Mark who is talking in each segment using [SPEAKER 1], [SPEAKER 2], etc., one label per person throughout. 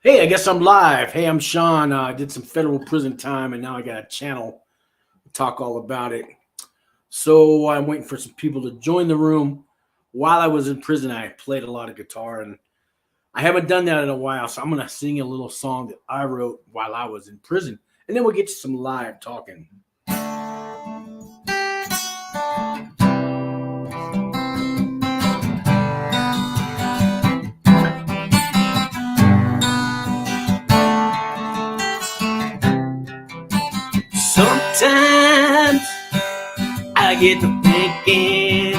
[SPEAKER 1] Hey, I guess I'm live. Hey, I'm Sean. I did some federal prison time, and now I got a channel to talk all about it. So I'm waiting for some people to join the room. While I was in prison, I played a lot of guitar, and I haven't done that in a while. So I'm gonna sing a little song that I wrote while I was in prison, and then we'll get to some live talking. Sometimes I get to thinking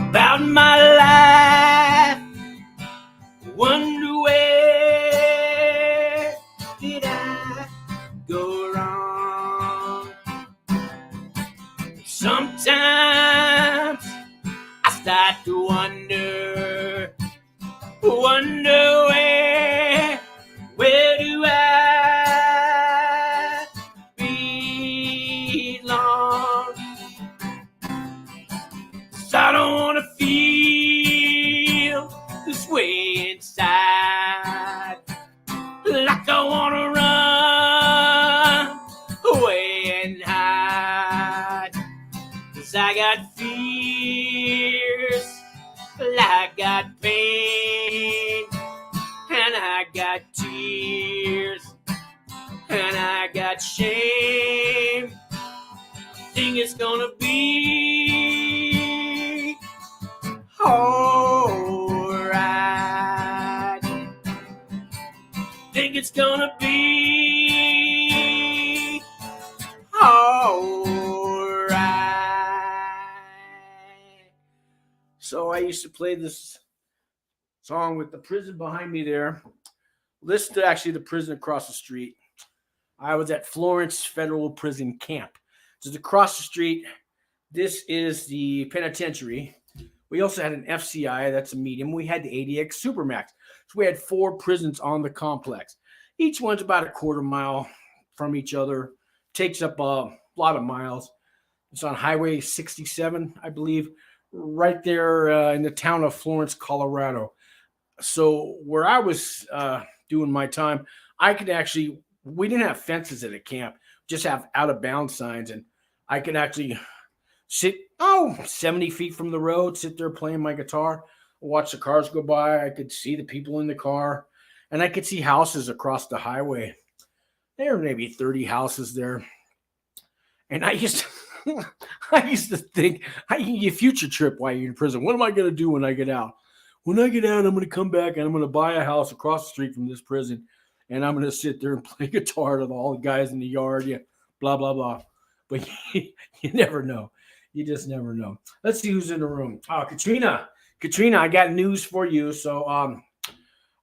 [SPEAKER 1] about my life. Wonder where did I go wrong? Sometimes I start to wonder where do I belong? 'Cause I don't want to feel this way inside, like I want to run away and hide. 'Cause I got fears, I got pain, and I got tears, and I got shame. Think it's gonna be alright. Think it's gonna be alright. So I used to play this song with the prison behind me there. This is actually the prison across the street. I was at Florence Federal Prison Camp. Just across the street, this is the penitentiary. We also had an FCI, that's a medium. We had the ADX Supermax. So we had 4 prisons on the complex. Each one's about a quarter mile from each other. Takes up a lot of miles. It's on Highway 67, I believe, right there in the town of Florence, Colorado. So where I was doing my time, I could actually, we didn't have fences at a camp, just have out of bounds signs. And I could actually sit 70 feet from the road, sit there playing my guitar, watch the cars go by. I could see the people in the car, and I could see houses across the highway. There were maybe 30 houses there. And I used to, I used to think, you future trip while you're in prison. What am I going to do when I get out? When I get out, I'm going to come back and I'm going to buy a house across the street from this prison. And I'm going to sit there and play guitar to all the guys in the yard. Yeah, blah, blah, blah. But you never know. You just never know. Let's see who's in the room. Katrina, I got news for you. So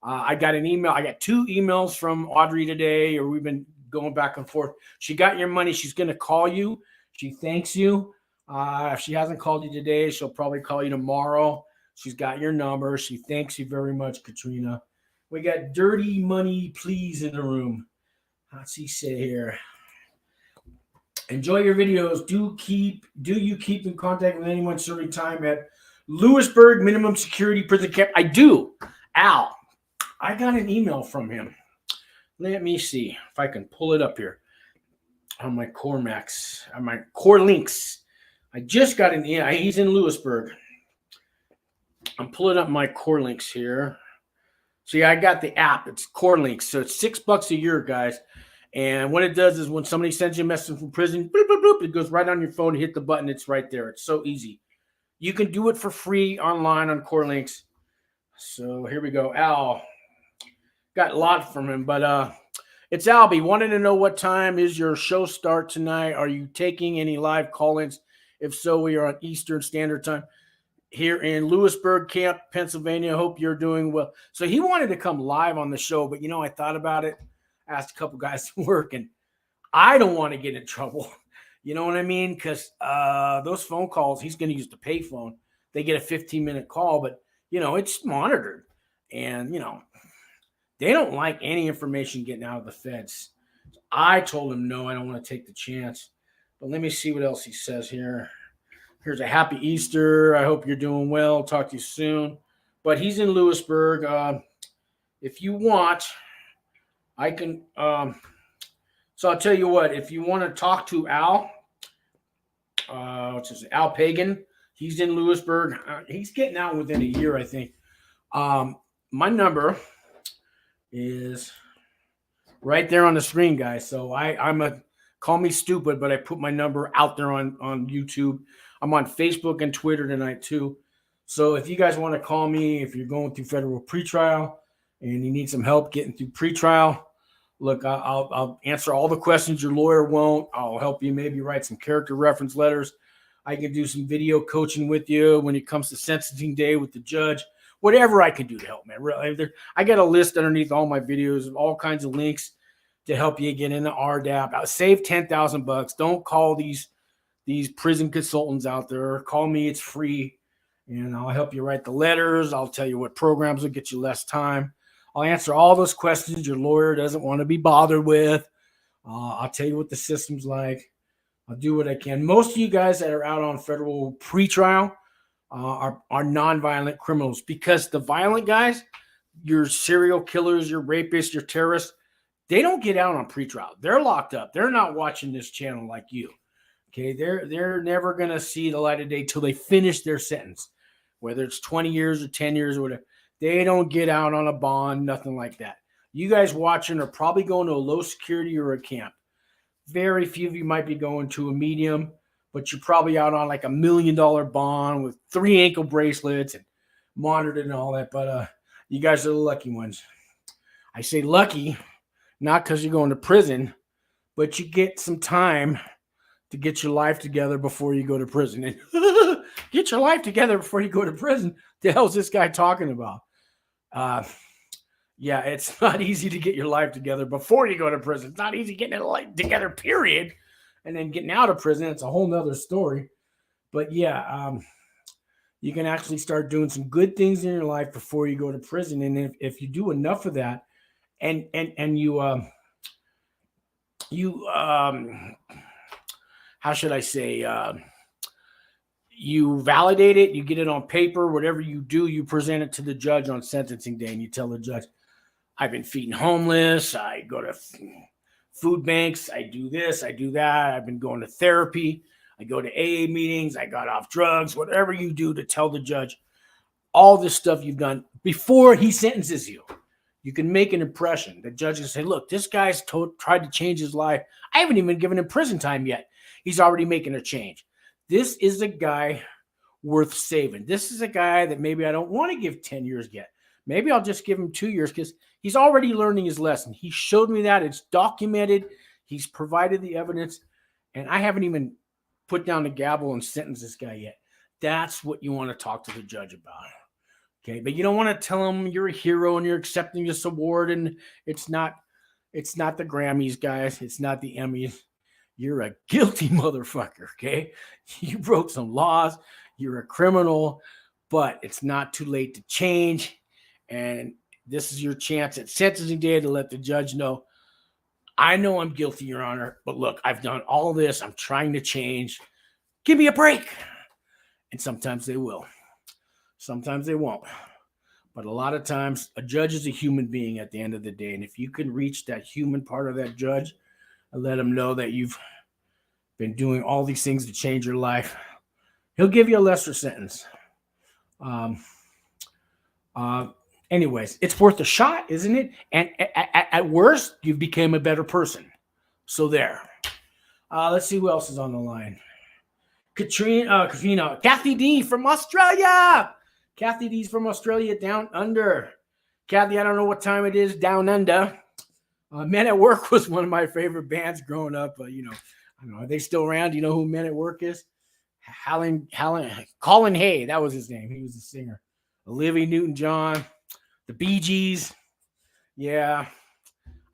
[SPEAKER 1] I got an email. I got 2 emails from Audrey today, or we've been going back and forth. She got your money. She's going to call you. She thanks you. If she hasn't called you today, she'll probably call you tomorrow. She's got your number. She thanks you very much, Katrina. We got Dirty Money Please in the room. What's he say here? Enjoy your videos. Do you keep in contact with anyone serving time at Lewisburg Minimum Security Prison Camp? I do. Al, I got an email from him. Let me see if I can pull it up here on my Coremax, on my Correlinks. I just got an email. He's in Lewisburg. I'm pulling up my Correlinks here. See, I got the app. It's Corelink. So it's $6 a year, guys. And what it does is when somebody sends you a message from prison, boop, boop, boop, it goes right on your phone. Hit the button. It's right there. It's so easy. You can do it for free online on Corelinks. So here we go. Al. Got a lot from him, but it's Albie. Wanted to know what time is your show start tonight? Are you taking any live call-ins? If so, we are on Eastern Standard Time here in Lewisburg Camp, Pennsylvania. Hope you're doing well. So he wanted to come live on the show, but I thought about it. Asked a couple guys to work, and I don't want to get in trouble. You know what I mean? Because those phone calls, he's going to use the pay phone. They get a 15-minute call, but, it's monitored. And, they don't like any information getting out of the feds. I told him, no, I don't want to take the chance. But let me see what else he says here. Here's a happy Easter. I hope you're doing well. Talk to you soon. But he's in Lewisburg. If you want, I can. So I'll tell you what. If you want to talk to Al, what's his Al Pagan? He's in Lewisburg. He's getting out within a year, I think. My number is right there on the screen, guys. So call me stupid, but I put my number out there on YouTube. I'm on Facebook and Twitter tonight too. So if you guys want to call me, if you're going through federal pretrial and you need some help getting through pretrial, look, I'll answer all the questions your lawyer won't. I'll help you maybe write some character reference letters. I can do some video coaching with you when it comes to sentencing day with the judge. Whatever I can do to help, man. Really, I got a list underneath all my videos of all kinds of links to help you get into RDAP. I'll save $10,000. Don't call these prison consultants out there. Call me. It's free. And I'll help you write the letters. I'll tell you what programs will get you less time. I'll answer all those questions your lawyer doesn't want to be bothered with. I'll tell you what the system's like. I'll do what I can. Most of you guys that are out on federal pretrial are nonviolent criminals, because the violent guys, your serial killers, your rapists, your terrorists, they don't get out on pretrial. They're locked up. They're not watching this channel like you. Okay, they're never going to see the light of day till they finish their sentence, whether it's 20 years or 10 years or whatever. They don't get out on a bond, nothing like that. You guys watching are probably going to a low security or a camp. Very few of you might be going to a medium, but you're probably out on like $1 million bond with 3 ankle bracelets and monitored and all that. But you guys are the lucky ones. I say lucky, not because you're going to prison, but you get some time to get your life together before you go to prison. And get your life together before you go to prison. The hell's this guy talking about? Yeah, it's not easy to get your life together before you go to prison. It's not easy getting it life together, period. And then getting out of prison, it's a whole nother story. But yeah, you can actually start doing some good things in your life before you go to prison. And if you do enough of that, and you how should I say, you validate it, you get it on paper, whatever you do, you present it to the judge on sentencing day, and you tell the judge, I've been feeding homeless, I go to food banks, I do this, I do that, I've been going to therapy, I go to AA meetings, I got off drugs, whatever you do to tell the judge all this stuff you've done before he sentences you. You can make an impression. The judge can say, look, this guy's tried to change his life. I haven't even given him prison time yet. He's already making a change. This is a guy worth saving. This is a guy that maybe I don't want to give 10 years yet. Maybe I'll just give him 2 years because he's already learning his lesson. He showed me that. It's documented. He's provided the evidence. And I haven't even put down the gavel and sentenced this guy yet. That's what you want to talk to the judge about. Okay, but you don't want to tell him you're a hero and you're accepting this award and it's not the Grammys, guys. It's not the Emmys. You're a guilty motherfucker, okay? You broke some laws. You're a criminal, but it's not too late to change. And this is your chance at sentencing day to let the judge know, I know I'm guilty, Your Honor, but look, I've done all this. I'm trying to change. Give me a break. And sometimes they will. Sometimes they won't. But a lot of times, a judge is a human being at the end of the day. And if you can reach that human part of that judge and let him know that you've been doing all these things to change your life, he'll give you a lesser sentence. Anyways, it's worth a shot, isn't it? And at worst, you became a better person. So there. Let's see who else is on the line. Katrina, Kathy D from Australia. Kathy D's from Australia, down under. Kathy, I don't know what time it is down under. Men at Work was one of my favorite bands growing up. I don't know, are they still around? Do you know who Men at Work is? Colin Hay, that was his name. He was the singer. Olivia Newton-John, the Bee Gees. Yeah,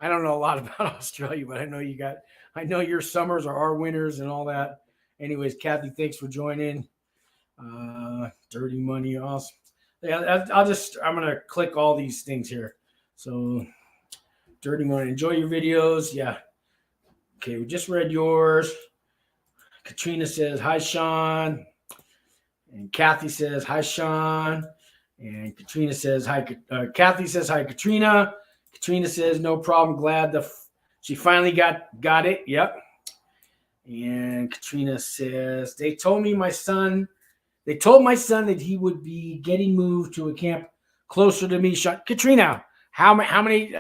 [SPEAKER 1] I don't know a lot about Australia, but I know your summers are our winters and all that. Anyways, Kathy, thanks for joining. Dirty Money, awesome. Yeah, I'm gonna click all these things here. So, Dirty Money, enjoy your videos. Yeah. Okay, we just read yours. Katrina says hi, Sean, and Kathy says hi, Sean, and Katrina says hi. Kathy says hi, Katrina. Katrina says, no problem. Glad she finally got it. Yep. And Katrina says, they told my son that he would be getting moved to a camp closer to me. Katrina, how many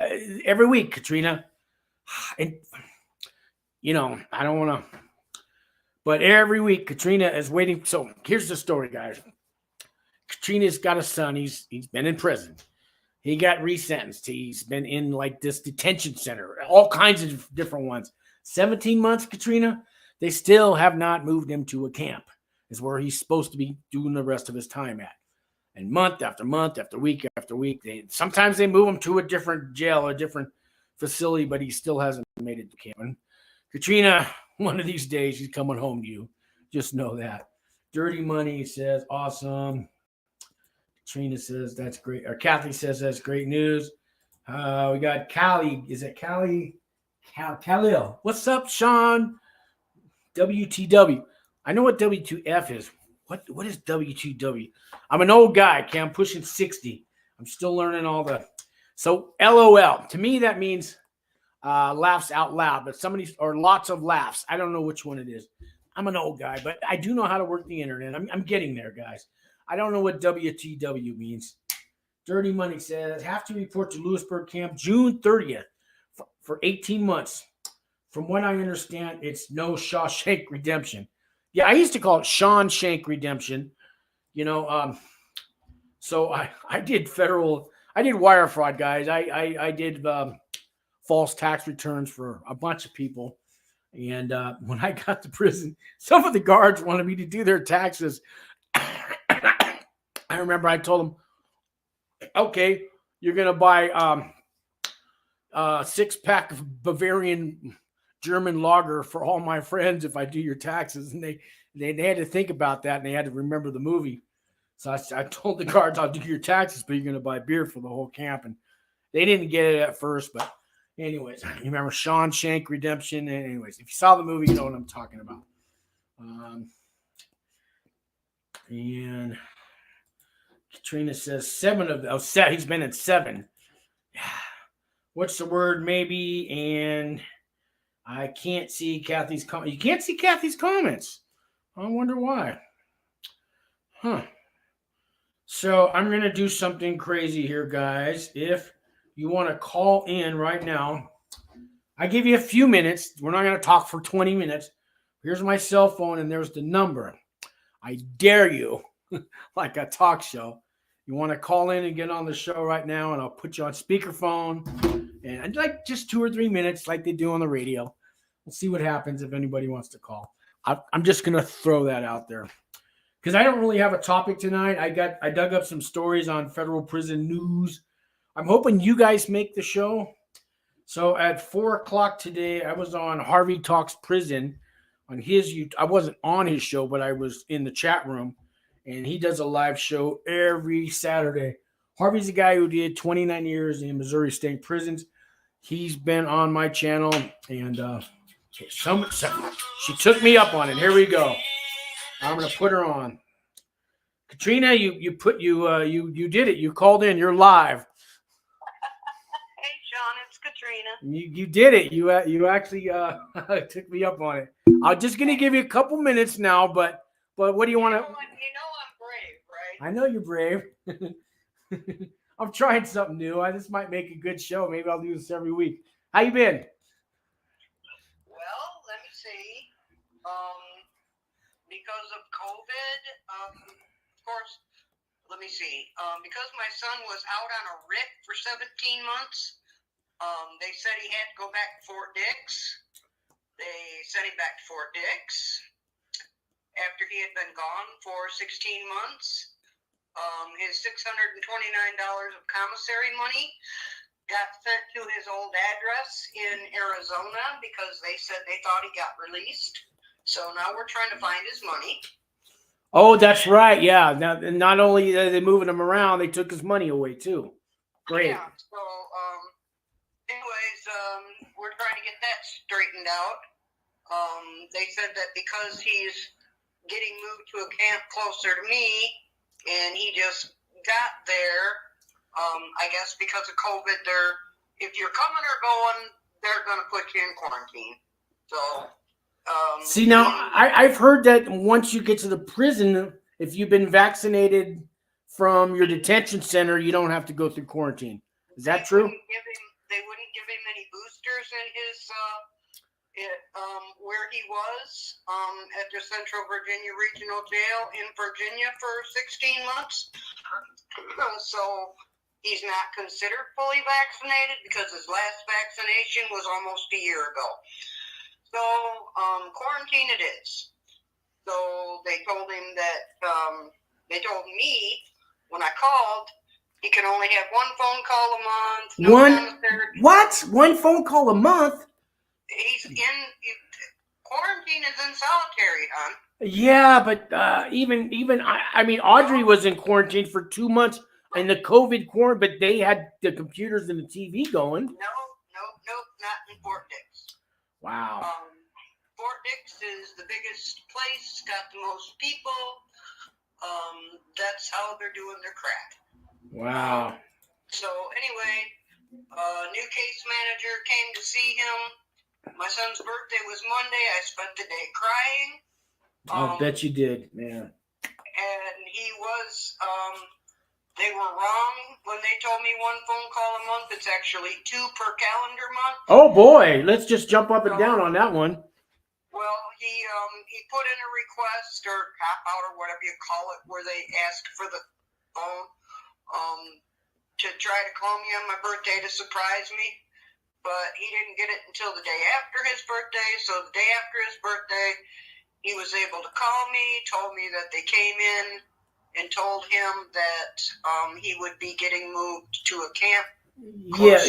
[SPEAKER 1] every week, Katrina? And, I don't want to, but every week Katrina is waiting. So here's the story, guys. Katrina's got a son. He's been in prison. He got resentenced. He's been in like this detention center, all kinds of different ones. 17 months, Katrina. They still have not moved him to a camp. Is where he's supposed to be doing the rest of his time at. And month after month, after week, sometimes they move him to a different jail, a different facility, but he still hasn't made it to camp. And Katrina, one of these days, he's coming home to you. Just know that. Dirty Money says, awesome. Katrina says, that's great. Or Kathy says, that's great news. We got Callie. Is it Callie? Khalil. What's up, Sean? WTW. I know what W2F is. What is W2W? I'm an old guy. Okay, I'm pushing 60. I'm still learning all the. So LOL. To me, that means laughs out loud, but or lots of laughs. I don't know which one it is. I'm an old guy, but I do know how to work the internet. I'm getting there, guys. I don't know what WTW means. Dirty Money says, have to report to Lewisburg camp June 30th for 18 months. From what I understand, it's no Shawshank Redemption. Yeah, I used to call it Shawshank Redemption. So I did wire fraud, guys. I did false tax returns for a bunch of people. And when I got to prison, some of the guards wanted me to do their taxes. I remember I told them, okay, you're going to buy a 6-pack of Bavarian German lager for all my friends if I do your taxes. And they had to think about that, and they had to remember the movie. So I told the guards, I'll do your taxes, but you're going to buy beer for the whole camp. And they didn't get it at first, but anyways, you remember Shawshank Redemption. Anyways, if you saw the movie, you know what I'm talking about. And Katrina says 7 of those. He's been in 7. What's the word? Maybe. And I can't see Kathy's comments. You can't see Kathy's comments. I wonder why. Huh. So I'm going to do something crazy here, guys. If you want to call in right now, I give you a few minutes. We're not going to talk for 20 minutes. Here's my cell phone, and there's the number. I dare you, like a talk show. You want to call in and get on the show right now, and I'll put you on speakerphone. And I'd like just 2 or 3 minutes like they do on the radio. We'll see what happens if anybody wants to call. I'm just going to throw that out there. Because I don't really have a topic tonight. I dug up some stories on federal prison news. I'm hoping you guys make the show. So at 4 o'clock today, I was on Harvey Talks Prison on his YouTube. I wasn't on his show, but I was in the chat room. And he does a live show every Saturday. Harvey's a guy who did 29 years in Missouri State prisons. He's been on my channel. And she took me up on it. Here we go. I'm going to put her on. Katrina, you did it. You called in. You're live.
[SPEAKER 2] Hey, Sean, it's Katrina.
[SPEAKER 1] You did it. You actually took me up on it. I'm just going to give you a couple minutes now, but what do you want to?
[SPEAKER 2] You know I'm brave, right?
[SPEAKER 1] I know you're brave. I'm trying something new. This might make a good show. Maybe I'll do this every week. How you been?
[SPEAKER 2] Well, let me see. Because of COVID, of course, let me see. Because my son was out on a writ for 17 months, they said he had to go back to Fort Dix. They sent him back to Fort Dix after he had been gone for 16 months. His $629 of commissary money got sent to his old address in Arizona because they said they thought he got released. So now we're trying to find his money.
[SPEAKER 1] Oh, that's right. Yeah. Now, not only are they moving him around, they took his money away too. Great.
[SPEAKER 2] Yeah. So, anyways, we're trying to get that straightened out. They said that because he's getting moved to a camp closer to me, and he just got there, I guess because of COVID, they're if you're coming or going, they're going to put you in quarantine. So,
[SPEAKER 1] see, now I've heard that once you get to the prison, if you've been vaccinated from your detention center, you don't have to go through quarantine. Is that true?
[SPEAKER 2] They wouldn't give him any boosters in his where he was at the Central Virginia Regional Jail in Virginia for 16 months. So he's not considered fully vaccinated because his last vaccination was almost a year ago. So quarantine it is. So they told him that they told me when I called, he can only have one phone call a month.
[SPEAKER 1] What? One phone call a month?
[SPEAKER 2] He's in quarantine is in solitary, hon.
[SPEAKER 1] Yeah, but even I mean, Audrey was in quarantine for 2 months in the COVID quarantine, but they had the computers and the TV going.
[SPEAKER 2] No, not in Fort Dix.
[SPEAKER 1] Wow.
[SPEAKER 2] Fort Dix is the biggest place, got the most people. That's how they're doing their crap.
[SPEAKER 1] Wow.
[SPEAKER 2] So anyway, new case manager came to see him. My son's birthday was Monday. I spent the day crying.
[SPEAKER 1] I'll bet you did, man.
[SPEAKER 2] And he was, they were wrong when they told me one phone call a month. It's actually 2 per calendar month.
[SPEAKER 1] Oh boy, let's just jump up and down on that one.
[SPEAKER 2] Well, he put in a request or cop out or whatever you call it, where they asked for the phone to try to call me on my birthday to surprise me. But he didn't get it until the day after his birthday. So the day after his birthday, he was able to call me, told me that they came in and told him that he would be getting moved to a camp.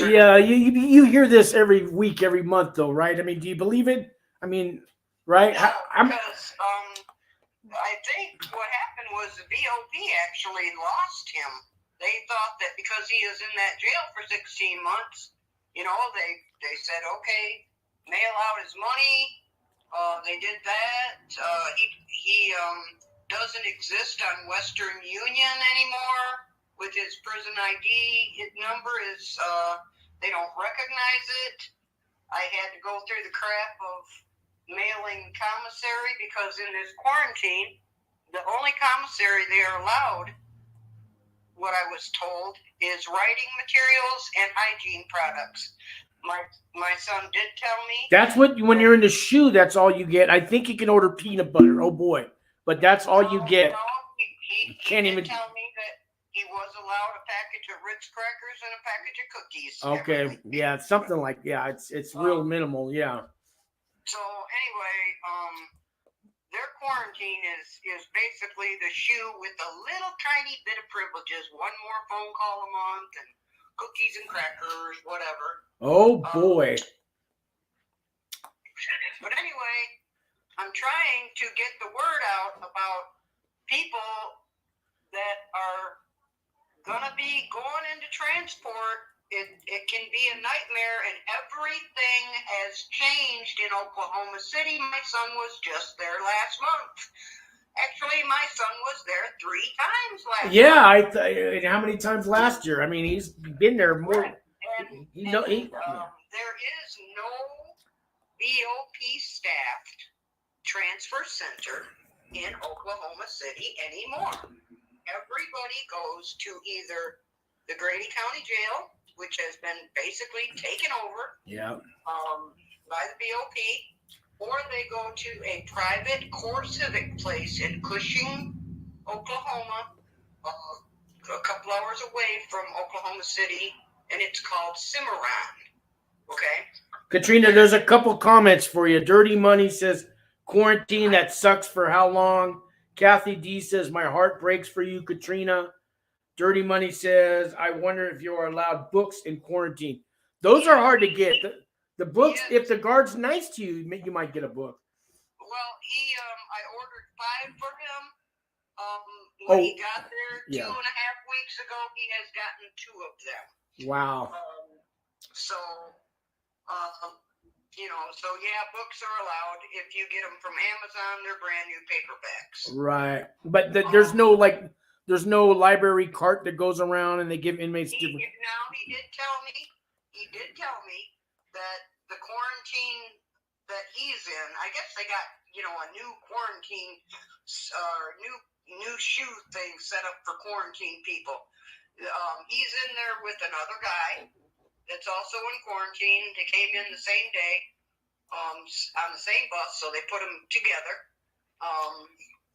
[SPEAKER 1] Yeah. You hear this every week, every month, though, right? I mean, do you believe it? I mean, right?
[SPEAKER 2] No, because I think what happened was the BOP actually lost him. They thought that because he was in that jail for 16 months, they said, okay, mail out his money. They did that. He doesn't exist on Western Union anymore with his prison ID. His number is, they don't recognize it. I had to go through the crap of mailing commissary because in this quarantine, the only commissary they are allowed, what I was told, is writing materials and hygiene products. My son did tell me.
[SPEAKER 1] That's what, when you're in the shoe, that's all you get. I think you can order peanut butter. Oh boy. But that's all you get.
[SPEAKER 2] No, he
[SPEAKER 1] Can't even
[SPEAKER 2] tell me that he was allowed a package of Ritz crackers and a package of cookies.
[SPEAKER 1] Okay. Yeah, something like, yeah, it's real minimal, yeah.
[SPEAKER 2] So anyway, their quarantine is basically the shoe with a little tiny bit of privileges. One more phone call a month and cookies and crackers, whatever.
[SPEAKER 1] Oh boy.
[SPEAKER 2] But anyway, I'm trying to get the word out about people that are gonna be going into transport. It can be a nightmare, and everything has changed in Oklahoma City. My son was just there last month. Actually, my son was there 3 times last month.
[SPEAKER 1] Yeah, how many times last year? I mean, he's been there more.
[SPEAKER 2] Right. And there is no BOP staffed transfer center in Oklahoma City anymore. Everybody goes to either the Grady County Jail, which has been basically taken over by the BOP, or they go to a private core civic place in Cushing, Oklahoma, a couple hours away from Oklahoma City, and it's called Cimarron. Okay?
[SPEAKER 1] Katrina, there's a couple comments for you. Dirty Money says, quarantine, that sucks for how long? Kathy D says, my heart breaks for you, Katrina. Dirty Money says, I wonder if you're allowed books in quarantine. Those are hard to get. The books, if the guard's nice to you, you might get a book.
[SPEAKER 2] Well, I ordered 5 for him. When he got there 2.5 weeks ago, he has gotten 2 of them.
[SPEAKER 1] Wow.
[SPEAKER 2] Books are allowed. If you get them from Amazon, they're brand new paperbacks.
[SPEAKER 1] Right. But there's no library cart that goes around and they give inmates different.
[SPEAKER 2] Now, he did tell me he did tell me that the quarantine that he's in, I guess they got, a new quarantine, new shoe thing set up for quarantine people. He's in there with another guy that's also in quarantine. They came in the same day, on the same bus, so they put them together.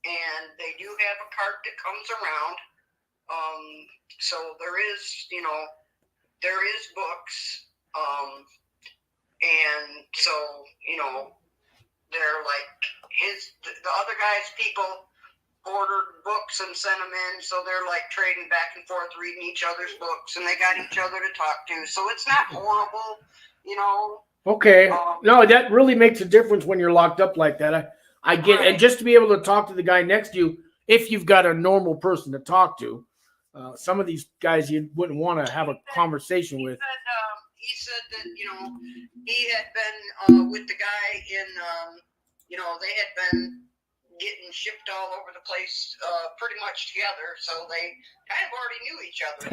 [SPEAKER 2] And they do have a cart that comes around. So there is, there is books. And so, they're like the other guy's people ordered books and sent them in. So they're like trading back and forth, reading each other's books, and they got each other to talk to. So it's not horrible,
[SPEAKER 1] Okay. No, that really makes a difference when you're locked up like that. I get it. And just to be able to talk to the guy next to you, if you've got a normal person to talk to, some of these guys you wouldn't want to have a conversation with.
[SPEAKER 2] He said that, he had been with the guy in, they had been getting shipped all over the place pretty much together. So they kind of already knew each other,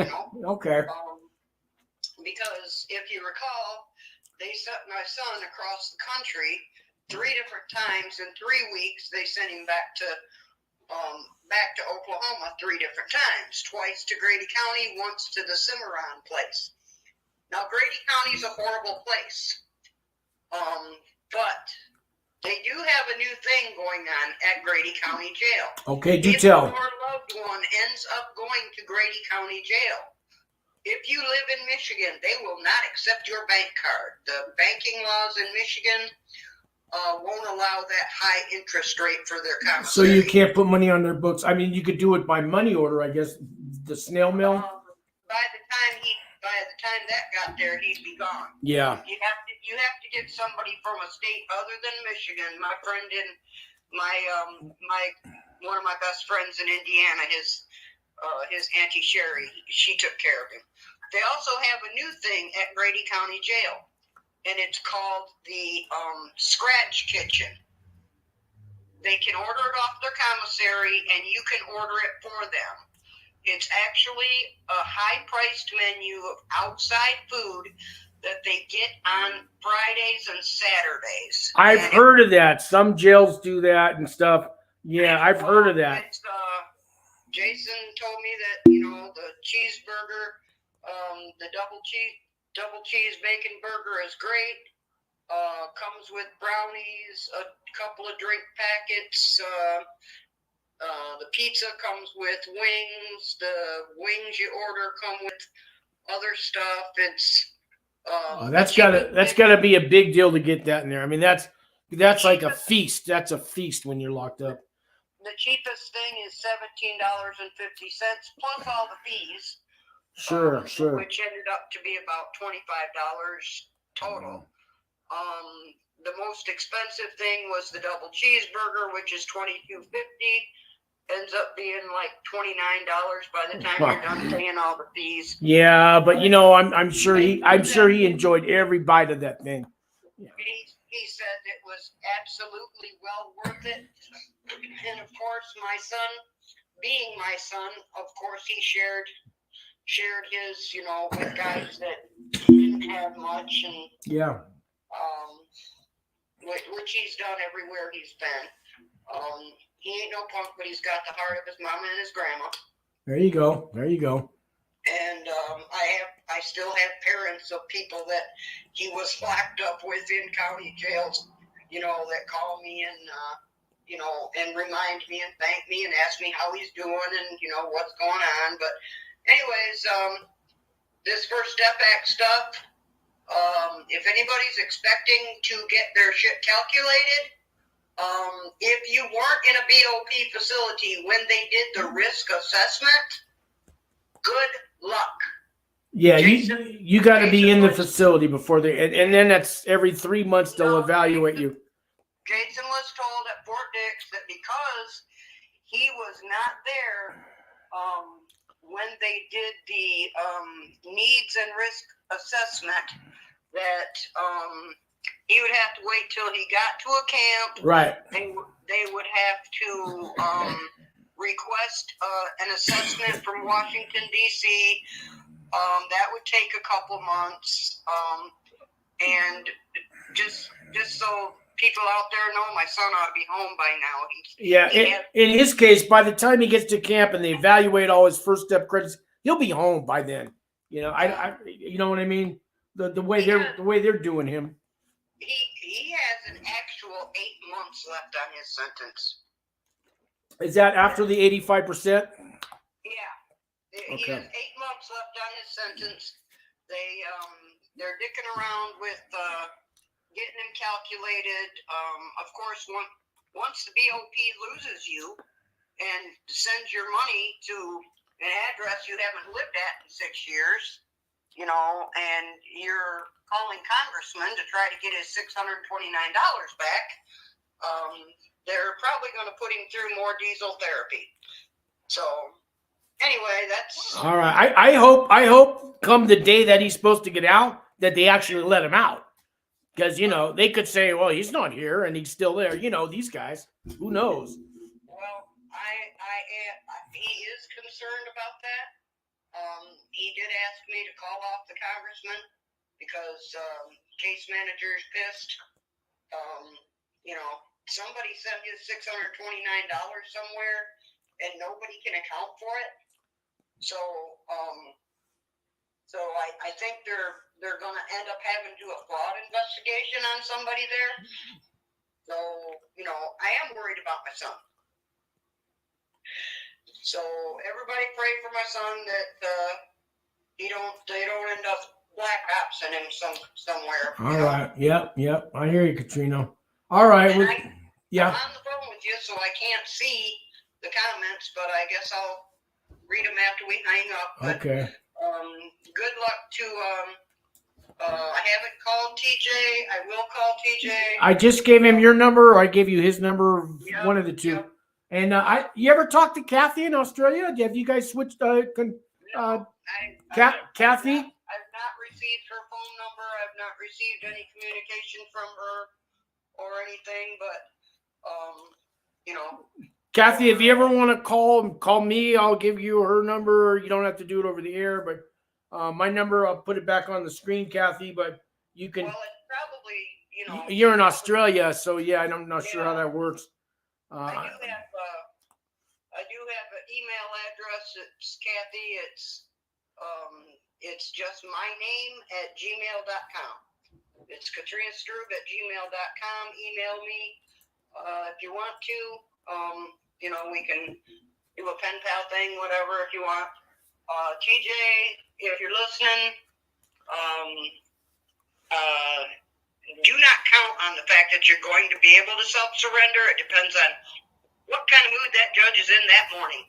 [SPEAKER 1] Okay.
[SPEAKER 2] Because if you recall, they sent my son across the country 3 different times in 3 weeks. They sent him back to Oklahoma 3 different times, twice to Grady County, once to the Cimarron place. Now, Grady County is a horrible place, but they do have a new thing going on at Grady County Jail.
[SPEAKER 1] Okay, do tell.
[SPEAKER 2] If your loved one ends up going to Grady County Jail, if you live in Michigan, they will not accept your bank card. The banking laws in Michigan won't allow that high interest rate for their commissary.
[SPEAKER 1] So you can't put money on their books. I mean, you could do it by money order, I guess. The snail mail.
[SPEAKER 2] By the time that got there, he'd be gone.
[SPEAKER 1] Yeah.
[SPEAKER 2] You have to get somebody from a state other than Michigan. My friend in one of my best friends in Indiana, his Auntie Sherry, she took care of him. They also have a new thing at Grady County Jail, and it's called the Scratch Kitchen. They can order it off their commissary, and you can order it for them. It's actually a high-priced menu of outside food that they get on Fridays and Saturdays.
[SPEAKER 1] I've heard of that. Some jails do that and stuff. Yeah, I've heard of that.
[SPEAKER 2] Jason told me that, the cheeseburger, the double cheese bacon burger is great. Comes with brownies, a couple of drink packets. The pizza comes with wings. The wings you order come with other stuff. It's
[SPEAKER 1] that's gotta be a big deal to get that in there. I mean, that's like a feast. That's a feast when you're locked up.
[SPEAKER 2] The cheapest thing is $17.50 plus all the fees.
[SPEAKER 1] Sure.
[SPEAKER 2] Which ended up to be about $25 total. The most expensive thing was the double cheeseburger, which is $22.50. Ends up being like $29 by the time you're done paying all the fees.
[SPEAKER 1] Yeah, but I'm sure he enjoyed every bite of that thing.
[SPEAKER 2] Yeah. He said it was absolutely well worth it. And of course, my son, being my son, of course he shared his, with guys that didn't have much, and
[SPEAKER 1] yeah,
[SPEAKER 2] which he's done everywhere he's been. He ain't no punk, but he's got the heart of his mama and his grandma.
[SPEAKER 1] There you go.
[SPEAKER 2] And I still have parents of people that he was locked up with in county jails, that call me and and remind me and thank me and ask me how he's doing and what's going on. But anyways, this First Step Act stuff. If anybody's expecting to get their shit calculated, if you weren't in a BOP facility when they did the risk assessment, good luck.
[SPEAKER 1] Yeah, you got to be in the facility before they, and then that's every 3 months they'll evaluate you.
[SPEAKER 2] Jason was told at Fort Dix that because he was not there when they did the needs and risk assessment, that he would have to wait till he got to a camp.
[SPEAKER 1] Right.
[SPEAKER 2] They would have to request an assessment from Washington, D.C. That would take a couple months. And just so people out there know, my son ought to be home by now.
[SPEAKER 1] In his case, by the time he gets to camp and they evaluate all his first step credits, he'll be home by then. You know, you know what I mean? The way they're doing him.
[SPEAKER 2] He has an actual 8 months left on his sentence.
[SPEAKER 1] Is that after the 85%?
[SPEAKER 2] Yeah.
[SPEAKER 1] Okay.
[SPEAKER 2] He has 8 months left on his sentence. They're dicking around with getting him calculated. Of course, once the BOP loses you and sends your money to an address you haven't lived at in 6 years, you know, and you're calling congressman to try to get his $629 back, they're probably going to put him through more diesel therapy. So anyway, that's
[SPEAKER 1] all right. I hope come the day that he's supposed to get out that they actually let him out, because you know they could say, well, he's not here and he's still there. You know, these guys. Who knows?
[SPEAKER 2] Well, he is concerned about that. He did ask me to call off the congressman because case manager is pissed. You know, somebody sent his $629 somewhere and nobody can account for it. So I think they're going to end up having to do a fraud investigation on somebody there. So, you know, I am worried about my son. So everybody pray for my son that they don't end up black ops in him somewhere.
[SPEAKER 1] All right. Yep. I hear you, Katrina. All right.
[SPEAKER 2] I'm
[SPEAKER 1] yeah.
[SPEAKER 2] on the phone with you, so I can't see the comments, but I guess I'll read them after we hang up. But,
[SPEAKER 1] okay.
[SPEAKER 2] Good luck to. I haven't called TJ. I will call TJ.
[SPEAKER 1] I just gave him your number, or I gave you his number.
[SPEAKER 2] Yep,
[SPEAKER 1] one of the two.
[SPEAKER 2] Yep.
[SPEAKER 1] And you ever talk to Kathy in Australia? Have you guys switched?
[SPEAKER 2] Kathy? I've not received her phone number. I've not received any communication from her or anything. But you know.
[SPEAKER 1] Kathy, if you ever want to call me. I'll give you her number. You don't have to do it over the air, but my number, I'll put it back on the screen, Kathy. But you can.
[SPEAKER 2] Well, it's probably, you know.
[SPEAKER 1] You're in Australia, so yeah, I'm not sure how that works.
[SPEAKER 2] I do have an email address. It's Kathy. It's just my name at gmail.com. It's katrinastroup@gmail.com. Email me if you want to. You know, we can do a pen pal thing, whatever, if you want. TJ, if you're listening, do not count on the fact that you're going to be able to self-surrender. It depends on what kind of mood that judge is in that morning.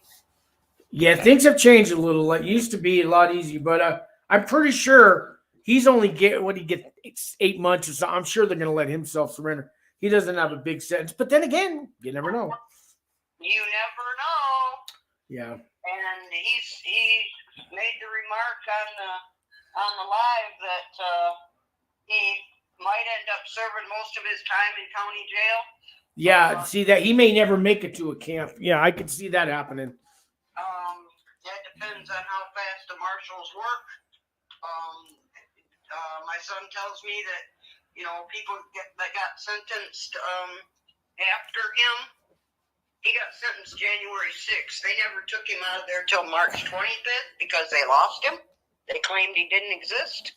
[SPEAKER 1] Yeah, things have changed a little. It used to be a lot easier, but I'm pretty sure he's only gets 8 months or so. I'm sure they're going to let him self-surrender. He doesn't have a big sentence, but then again, you never know.
[SPEAKER 2] You never know.
[SPEAKER 1] Yeah.
[SPEAKER 2] And he's made the remark on the live that he might end up serving most of his time in county jail.
[SPEAKER 1] Yeah, see that he may never make it to a camp. Yeah, I could see that happening.
[SPEAKER 2] That depends on how fast the marshals work. My son tells me that, you know, people that got sentenced after him, he got sentenced January 6th. They never took him out of there till March 25th because they lost him. They claimed he didn't exist.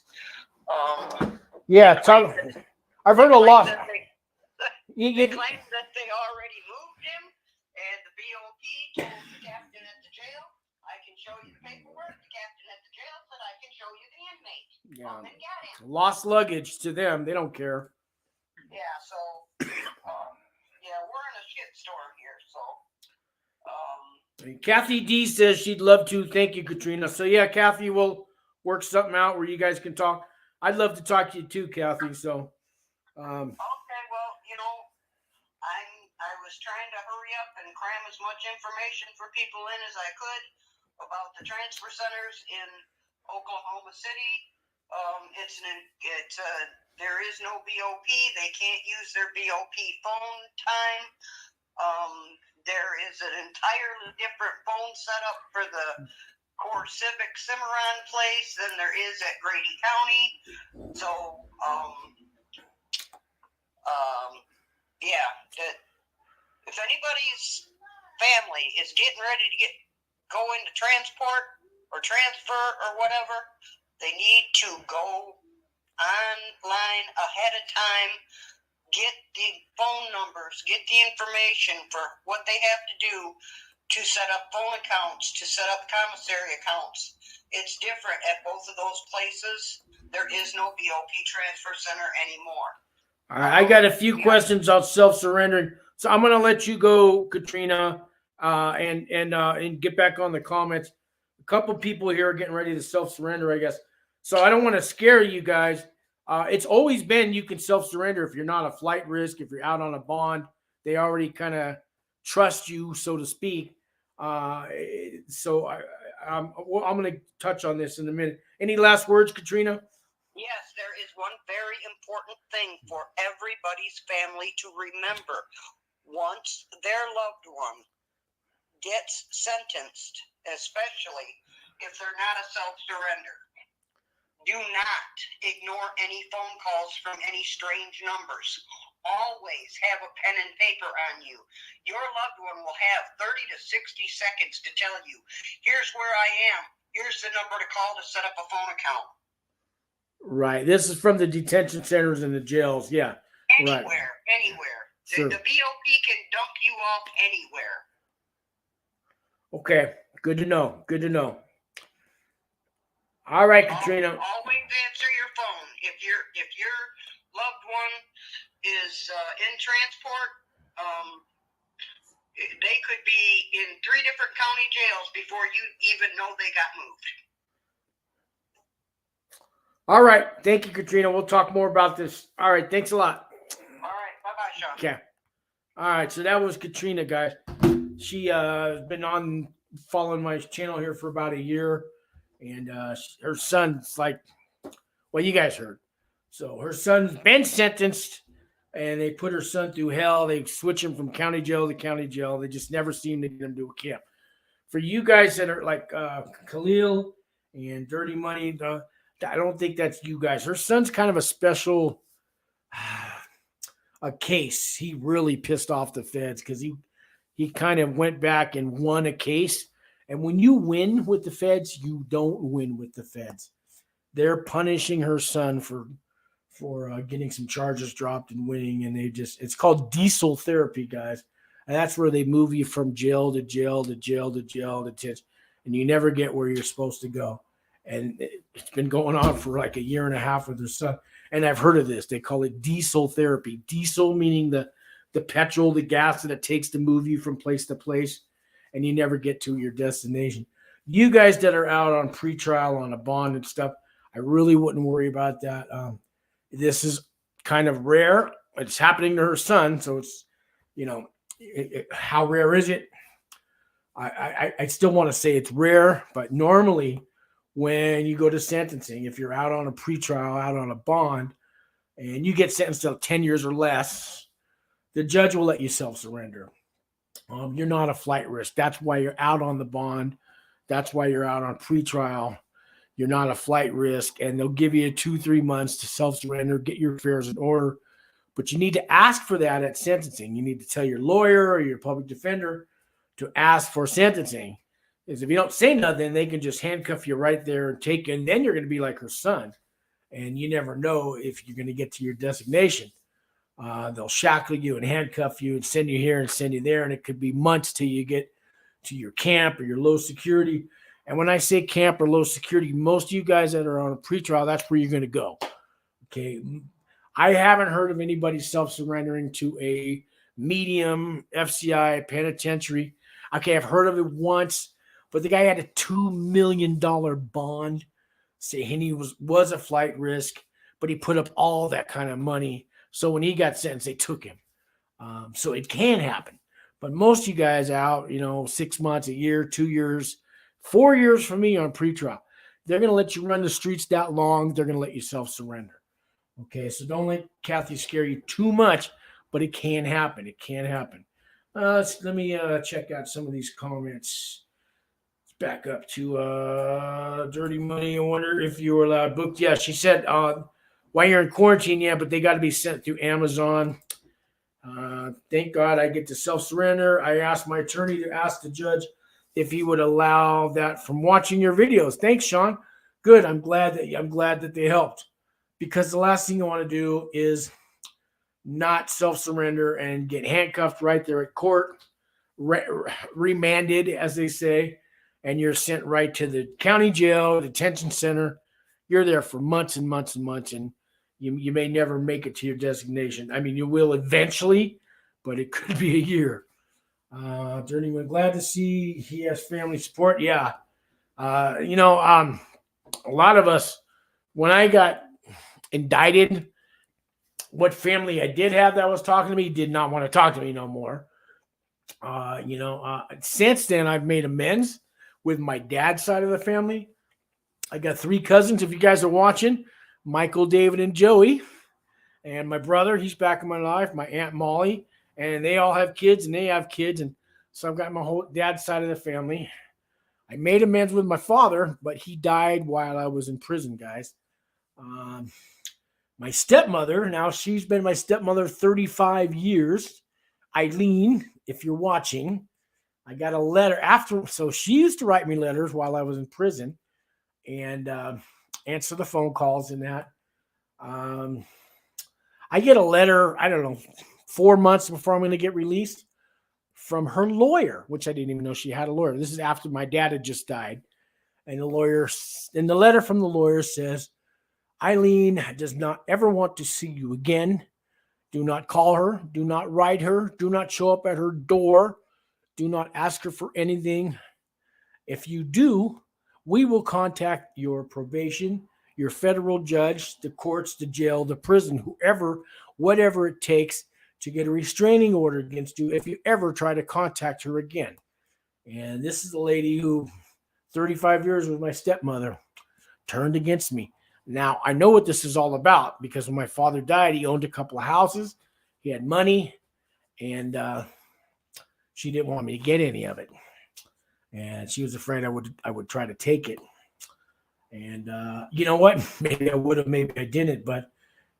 [SPEAKER 1] Yeah, I've heard a lot.
[SPEAKER 2] They claimed that they already moved him, and the BOP told the captain at the jail, I can show you the paperwork. The captain at the jail said, I can show you the inmate. Come and get him.
[SPEAKER 1] Lost luggage to them. They don't care.
[SPEAKER 2] Yeah, so, yeah, we're in a shitstorm here, so.
[SPEAKER 1] Kathy D says she'd love to. Thank you, Katrina. So, yeah, Kathy, will work something out where you guys can talk. I'd love to talk to you too, Kathy. So,
[SPEAKER 2] okay, well, you know, I was trying to hurry up and cram as much information for people in as I could about the transfer centers in Oklahoma City. There is no BOP. They can't use their BOP phone time. There is an entirely different phone setup for the Core Civic Cimarron place than there is at Grady County. ready to go into transport or transfer or whatever, they need to go online ahead of time, get the phone numbers, get the information for what they have to do to set up phone accounts, to set up commissary accounts. It's different at both of those places. There is no BOP transfer center anymore.
[SPEAKER 1] All right, I got a few questions on self-surrendering. So I'm going to let you go, Katrina, and get back on the comments. A couple people here are getting ready to self-surrender, I guess. So I don't want to scare you guys. It's always been you can self-surrender if you're not a flight risk, if you're out on a bond. They already kind of trust you, so to speak. So I'm going to touch on this in a minute. Any last words, Katrina?
[SPEAKER 2] Yes, there is one very important thing for everybody's family to remember. Once their loved one gets sentenced, especially if they're not a self-surrender, do not ignore any phone calls from any strange numbers. Always have a pen and paper on you. Your loved one will have 30 to 60 seconds to tell you, here's where I am. Here's the number to call to set up a phone account.
[SPEAKER 1] Right. This is from the detention centers and the jails. Yeah.
[SPEAKER 2] Anywhere.
[SPEAKER 1] Sure.
[SPEAKER 2] The BOP can dump you off anywhere.
[SPEAKER 1] Okay. Good to know. All right, Katrina.
[SPEAKER 2] Always answer your phone. If your loved one is in transport, they could be in 3 different county jails before you even know they got moved.
[SPEAKER 1] All right. Thank you, Katrina. We'll talk more about this. All right. Thanks a lot.
[SPEAKER 2] All right. Bye-bye, Sean.
[SPEAKER 1] Okay. All right. So that was Katrina, guys. She has been on following my channel here for about a year. And her son's like, well, you guys heard. So her son's been sentenced, and they put her son through hell. They switch him from county jail to county jail. They just never seem to get him to a camp. For you guys that are like Khalil and Dirty Money, I don't think that's you guys. Her son's kind of a special a case. He really pissed off the feds because he kind of went back and won a case. And when you win with the feds, you don't win with the feds. They're punishing her son for getting some charges dropped and winning. And it's called diesel therapy, guys. And that's where they move you from jail to jail to jail to jail to detention. And you never get where you're supposed to go. And it's been going on for like a year and a half with her son. And I've heard of this. They call it diesel therapy. Diesel meaning the petrol, the gas that it takes to move you from place to place. And you never get to your destination. You guys that are out on pretrial on a bond and stuff, I really wouldn't worry about that. This is kind of rare. It's happening to her son. So it's, how rare is it? I still want to say it's rare, but normally when you go to sentencing, if you're out on a pretrial, out on a bond, and you get sentenced to 10 years or less, the judge will let you self-surrender. You're not a flight risk. That's why you're out on the bond. That's why you're out on pretrial. You're not a flight risk, and they'll give you 2-3 months to self-surrender, get your affairs in order. But you need to ask for that at sentencing. You need to tell your lawyer or your public defender to ask for sentencing. Because if you don't say nothing, they can just handcuff you right there and take you, and then you're going to be like her son. And you never know if you're going to get to your designation. They'll shackle you and handcuff you and send you here and send you there. And it could be months till you get to your camp or your low security. And when I say camp or low security, most of you guys that are on a pretrial, that's where you're going to go. Okay. I haven't heard of anybody self-surrendering to a medium FCI penitentiary. Okay. I've heard of it once, but the guy had a $2 million bond saying he was a flight risk, but he put up all that kind of money. So when he got sentenced, they took him. So it can happen. But most of you guys out, 6 months, a year, 2 years, 4 years for me on pretrial, they're going to let you run the streets that long. They're going to let you self-surrender. Okay, so don't let Kathy scare you too much, but it can happen. It can happen. Let me check out some of these comments. Let's back up to Dirty Money. I wonder if you were allowed booked. Yeah, she said while you're in quarantine, yeah, but they got to be sent through Amazon. Thank God I get to self-surrender. I asked my attorney to ask the judge if he would allow that from watching your videos. Thanks, Sean. Good. I'm glad that they helped, because the last thing I want to do is not self-surrender and get handcuffed right there at court, remanded, as they say, and you're sent right to the county jail, detention center. You're there for months and months and months, and you may never make it to your designation. I mean, you will eventually, but it could be a year. Journeyman, glad to see he has family support. Yeah. A lot of us, when I got indicted, what family I did have that was talking to me did not want to talk to me no more. Since then, I've made amends with my dad's side of the family. I got 3 cousins, if you guys are watching, Michael, David, and Joey. And my brother, he's back in my life, my Aunt Molly, and they all have kids, and they have kids. And so I've got my whole dad's side of the family. I made amends with my father, but he died while I was in prison, guys. My stepmother, now she's been my stepmother 35 years. Eileen, if you're watching, I got a letter after. So she used to write me letters while I was in prison and answer the phone calls and that. I get a letter, I don't know, 4 months before I'm going to get released from her lawyer, which I didn't even know she had a lawyer. This is after my dad had just died. And the letter from the lawyer says, Eileen does not ever want to see you again. Do not call her. Do not write her. Do not show up at her door. Do not ask her for anything. If you do, we will contact your probation, your federal judge, the courts, the jail, the prison, whoever, whatever it takes to get a restraining order against you if you ever try to contact her again. And this is a lady who 35 years with my stepmother turned against me. Now, I know what this is all about, because when my father died, he owned a couple of houses. He had money, and she didn't want me to get any of it. And she was afraid I would try to take it. And you know what? Maybe I would have, maybe I didn't, but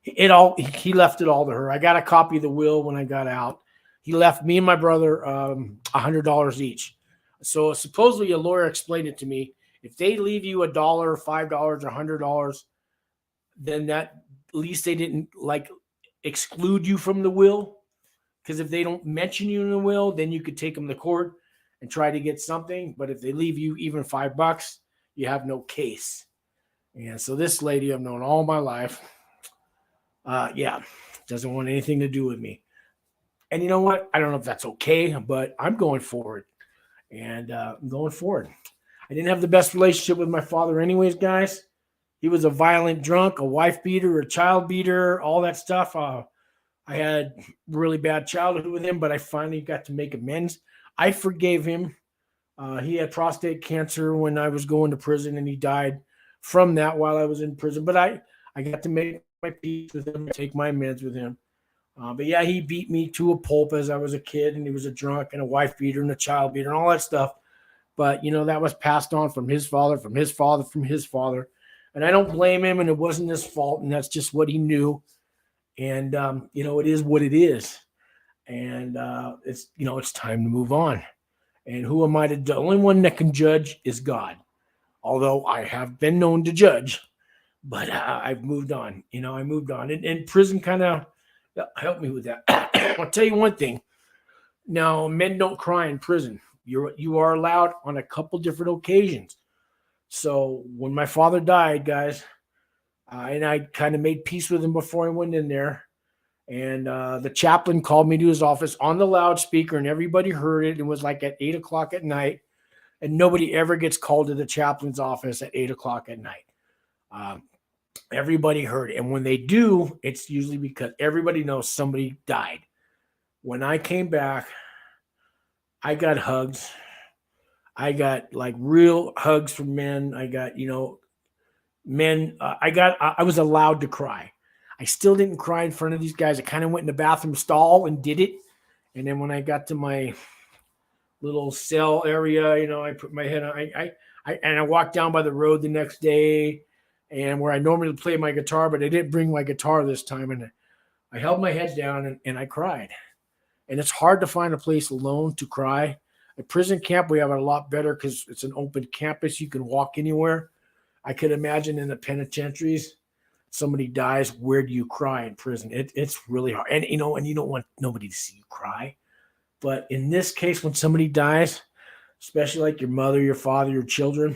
[SPEAKER 1] he left it all to her. I got a copy of the will when I got out. He left me and my brother $100 each. So supposedly a lawyer explained it to me. If they leave you $1, $5, or $100, then that, at least they didn't exclude you from the will. Because if they don't mention you in the will, then you could take them to court and try to get something. But if they leave you even $5, you have no case. And so this lady I've known all my life, doesn't want anything to do with me. And you know what? I don't know if that's okay, but I'm going forward. And I'm going forward. I didn't have the best relationship with my father anyways, guys. He was a violent drunk, a wife beater, a child beater, all that stuff. I had really bad childhood with him, but I finally got to make amends. I forgave him. He had prostate cancer when I was going to prison, and he died from that while I was in prison. But I got to make my peace with him, take my amends with him. But yeah, he beat me to a pulp as I was a kid, and he was a drunk and a wife beater and a child beater and all that stuff. But, that was passed on from his father, from his father, from his father. And I don't blame him, and it wasn't his fault, and that's just what he knew. And, it is what it is. And it's time to move on. And who am I to the only one that can judge is God. Although I have been known to judge, but I've moved on. I moved on. And prison kind of helped me with that. I'll tell you one thing. Now, men don't cry in prison. You are allowed on a couple different occasions. So when my father died, guys, and I kind of made peace with him before I went in there, and the chaplain called me to his office on the loudspeaker, and everybody heard it. It was like at 8 o'clock at night, and nobody ever gets called to the chaplain's office at 8 o'clock at night. Everybody heard it, and when they do, it's usually because everybody knows somebody died. When I came back, I got hugs. I got real hugs from men. I got, men. I was allowed to cry. I still didn't cry in front of these guys. I kind of went in the bathroom stall and did it. And then when I got to my little cell area, I put my head on. I walked down by the road the next day, and where I normally play my guitar, but I didn't bring my guitar this time. And I held my head down and I cried. And it's hard to find a place alone to cry. At prison camp, we have it a lot better because it's an open campus. You can walk anywhere. I could imagine in the penitentiaries, somebody dies. Where do you cry in prison? It's really hard. And you don't want nobody to see you cry. But in this case, when somebody dies, especially like your mother, your father, your children,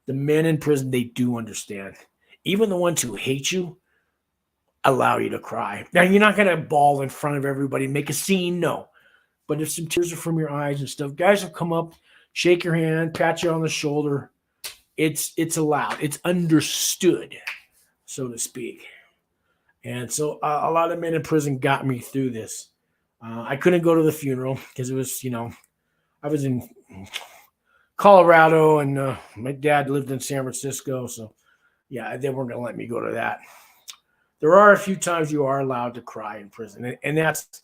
[SPEAKER 1] the men in prison, they do understand. Even the ones who hate you allow you to cry. Now, you're not going to bawl in front of everybody and make a scene, no. But if some tears are from your eyes and stuff, guys will come up, shake your hand, pat you on the shoulder. It's allowed. It's understood, so to speak. And so a lot of men in prison got me through this. I couldn't go to the funeral because it was, I was in Colorado and my dad lived in San Francisco. So, yeah, they weren't going to let me go to that. There are a few times you are allowed to cry in prison, and that's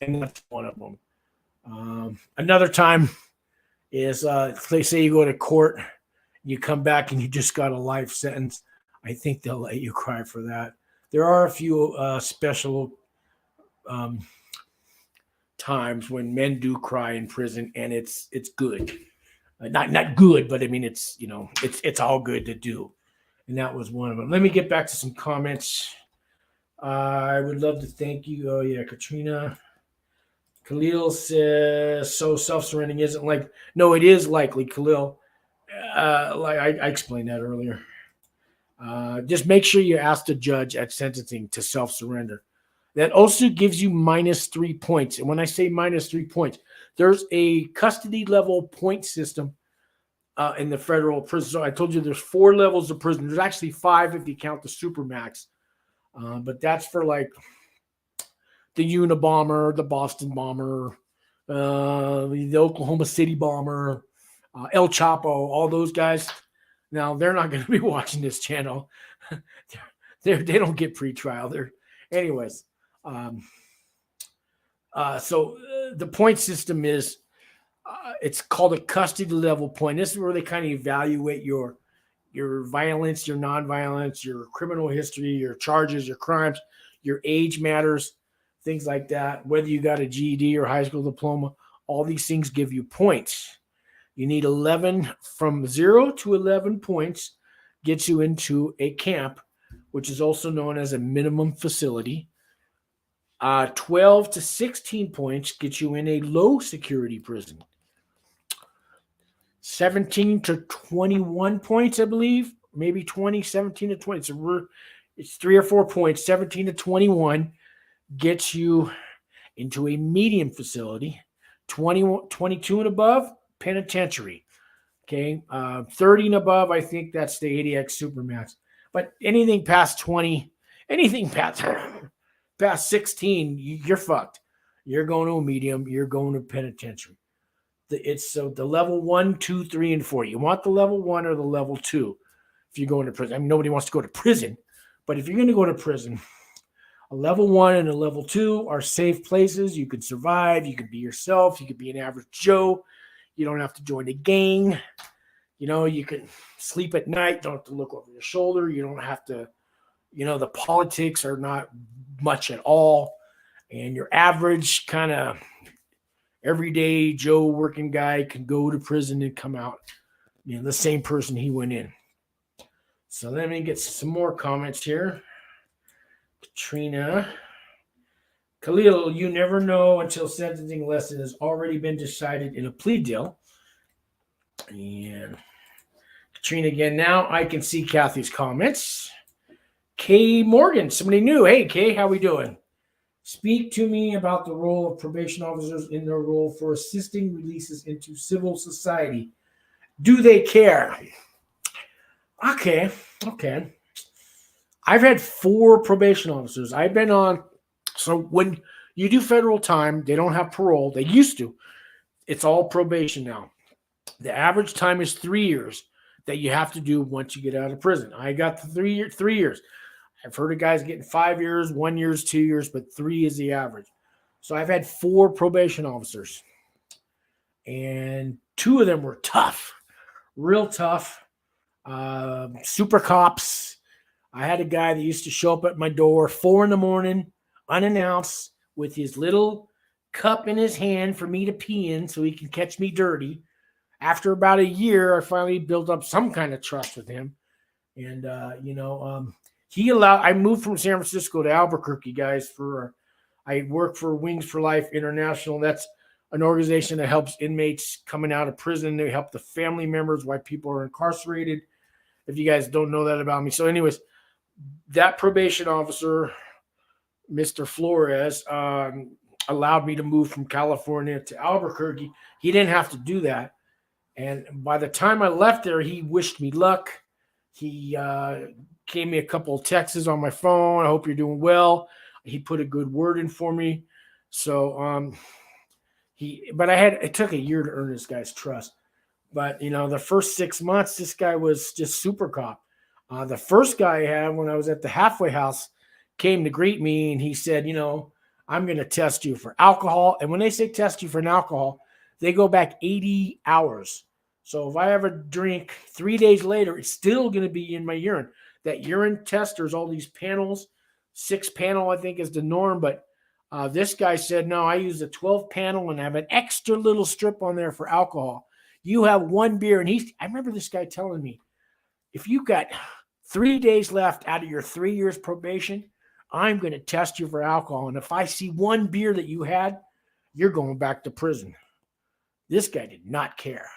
[SPEAKER 1] one of them. Another time is they say you go to court, you come back and you just got a life sentence. I think they'll let you cry for that. There are a few special times when men do cry in prison, and it's good. Not good, but I mean it's all good to do, and that was one of them. Let me get back to some comments. I would love to thank you. Oh yeah, Katrina. Khalil says, so self-surrendering isn't like, no, it is likely, Khalil. Like I explained that earlier. Just make sure you ask the judge at sentencing to self-surrender. That also gives you -3 points. And when I say -3 points, there's a custody level point system in the federal prison. So I told you there's 4 levels of prison. There's actually 5 if you count the supermax. But that's for like the Unabomber, the Boston bomber, the Oklahoma City bomber, El Chapo, all those guys. Now, they're not going to be watching this channel. They don't get pretrial. Anyways. So the point system is, it's called a custody level point. This is where they kind of evaluate your violence, your nonviolence, your criminal history, your charges, your crimes, your age matters. Things like that, whether you got a GED or high school diploma, all these things give you points. You need 11 from 0 to 11 points, gets you into a camp, which is also known as a minimum facility. 12 to 16 points gets you in a low security prison. 17 to 21 points, I believe, maybe 20, 17 to 20. So it's 3 or 4 points. 17 to 21 gets you into a medium facility. 22 and above, penitentiary. Okay, 30 and above, I think that's the 80X Supermax. But anything past 20, anything past 16, you're fucked. You're going to a medium. You're going to penitentiary. So the level 1, 2, 3, and 4. You want the level 1 or the level 2 if you're going to prison. I mean, nobody wants to go to prison, but if you're going to go to prison, a level 1 and a level 2 are safe places. You can survive. You can be yourself. You can be an average Joe. You don't have to join a gang. You can sleep at night. Don't have to look over your shoulder. You don't have to, the politics are not much at all. And your average kind of everyday Joe working guy can go to prison and come out, the same person he went in. So let me get some more comments here. Katrina. Khalil, you never know until sentencing lesson has already been decided in a plea deal. And Katrina again. Now I can see Kathy's comments. Kay Morgan, somebody new. Hey, Kay, how we doing? Speak to me about the role of probation officers in their role for assisting releases into civil society. Do they care? Okay. I've had 4 probation officers. I've been on. So when you do federal time, they don't have parole. They used to. It's all probation now. The average time is 3 years that you have to do once you get out of prison. I got the 3 years. I've heard of guys getting 5 years, 1 year, 2 years, but 3 is the average. So I've had 4 probation officers, and 2 of them were tough, real tough, super cops. I had a guy that used to show up at my door 4 a.m, unannounced, with his little cup in his hand for me to pee in so he can catch me dirty. After about a year, I finally built up some kind of trust with him. And, I moved from San Francisco to Albuquerque, guys, I work for Wings for Life International. That's an organization that helps inmates coming out of prison. They help the family members while people are incarcerated. If you guys don't know that about me. So anyways, that probation officer, Mr. Flores, allowed me to move from California to Albuquerque. He didn't have to do that. And by the time I left there, he wished me luck. He gave me a couple of texts on my phone. I hope you're doing well. He put a good word in for me. So it took a year to earn this guy's trust. But the first 6 months, this guy was just super cop. The first guy I had when I was at the halfway house came to greet me, and he said, I'm going to test you for alcohol. And when they say test you for an alcohol, they go back 80 hours. So if I ever drink 3 days later, it's still going to be in my urine. That urine test, there's all these panels. 6 panel, I think, is the norm. But this guy said, no, I use a 12 panel and I have an extra little strip on there for alcohol. You have 1 beer. And I remember this guy telling me, if you got 3 days left out of your 3 years probation, I'm going to test you for alcohol. And if I see 1 beer that you had, you're going back to prison. This guy did not care.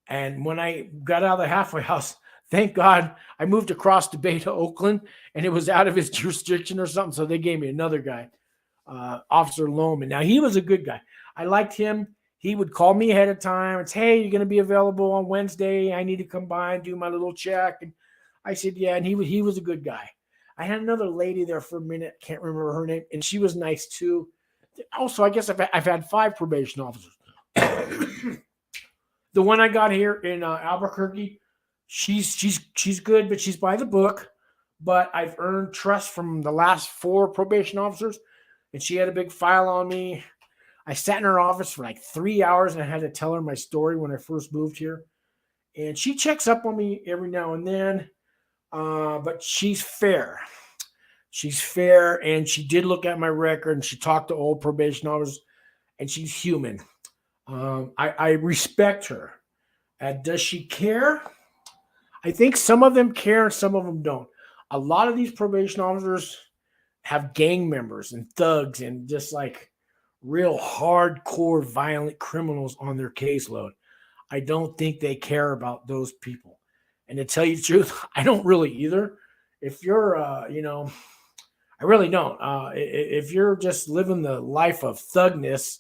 [SPEAKER 1] And when I got out of the halfway house, thank God I moved across the bay to Oakland, and it was out of his jurisdiction or something. So they gave me another guy, Officer Lohman. Now, he was a good guy. I liked him. He would call me ahead of time. It's, hey, you're going to be available on Wednesday. I need to come by and do my little check. And I said, yeah. And he was a good guy. I had another lady there for a minute. Can't remember her name. And she was nice too. Also, I guess I've had 5 probation officers. The one I got here in Albuquerque, she's good, but she's by the book. But I've earned trust from the last 4 probation officers, and she had a big file on me. I sat in her office for like 3 hours, and I had to tell her my story when I first moved here. And she checks up on me every now and then, but she's fair. She's fair, and she did look at my record, and she talked to old probation officers, and she's human. I respect her. Does she care? I think some of them care and some of them don't. A lot of these probation officers have gang members and thugs and just like real hardcore violent criminals on their caseload. I don't think they care about those people. And to tell you the truth, I don't really either. If you're, I really don't. If you're just living the life of thugness,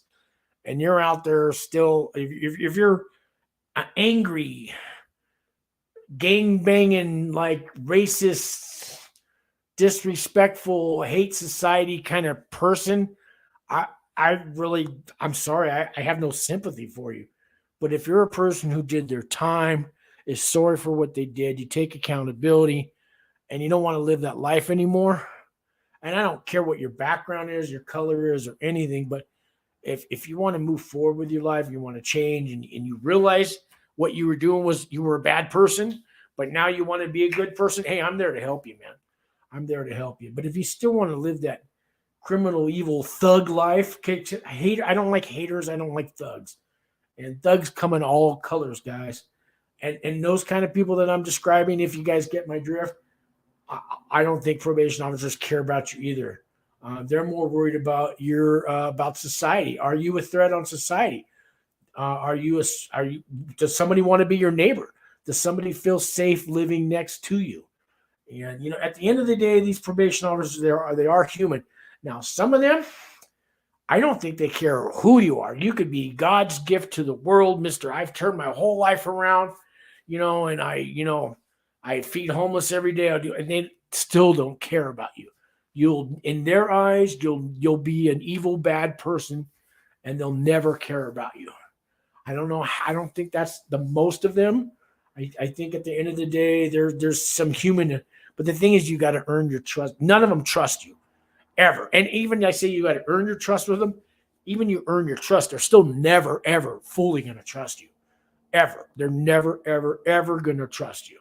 [SPEAKER 1] and you're out there still, if you're an angry, gang-banging, like racist, disrespectful, hate society kind of person, I'm sorry, I have no sympathy for you. But if you're a person who did their time, is sorry for what they did, you take accountability, and you don't want to live that life anymore, and I don't care what your background is, your color is, or anything, but if you want to move forward with your life, you want to change, and you realize what you were doing was you were a bad person, but now you want to be a good person, hey, I'm there to help you, man. I'm there to help you. But if you still want to live that criminal, evil, thug life, I don't like haters. I don't like thugs. And thugs come in all colors, guys. And those kind of people that I'm describing, if you guys get my drift, I don't think probation officers care about you either. They're more worried about about society. Are you a threat on society? Does somebody want to be your neighbor? Does somebody feel safe living next to you? And at the end of the day, these probation officers, they are human. Now, some of them, I don't think they care who you are. You could be God's gift to the world, Mister. I've turned my whole life around, and I feed homeless every day. And they still don't care about you. In their eyes, you'll be an evil, bad person, and they'll never care about you. I don't know. I don't think that's the most of them. I think at the end of the day, there's some human, but the thing is, you got to earn your trust. None of them trust you ever. And even I say you got to earn your trust with them. Even you earn your trust, they're still never, ever fully going to trust you. Ever. They're never, ever, ever going to trust you.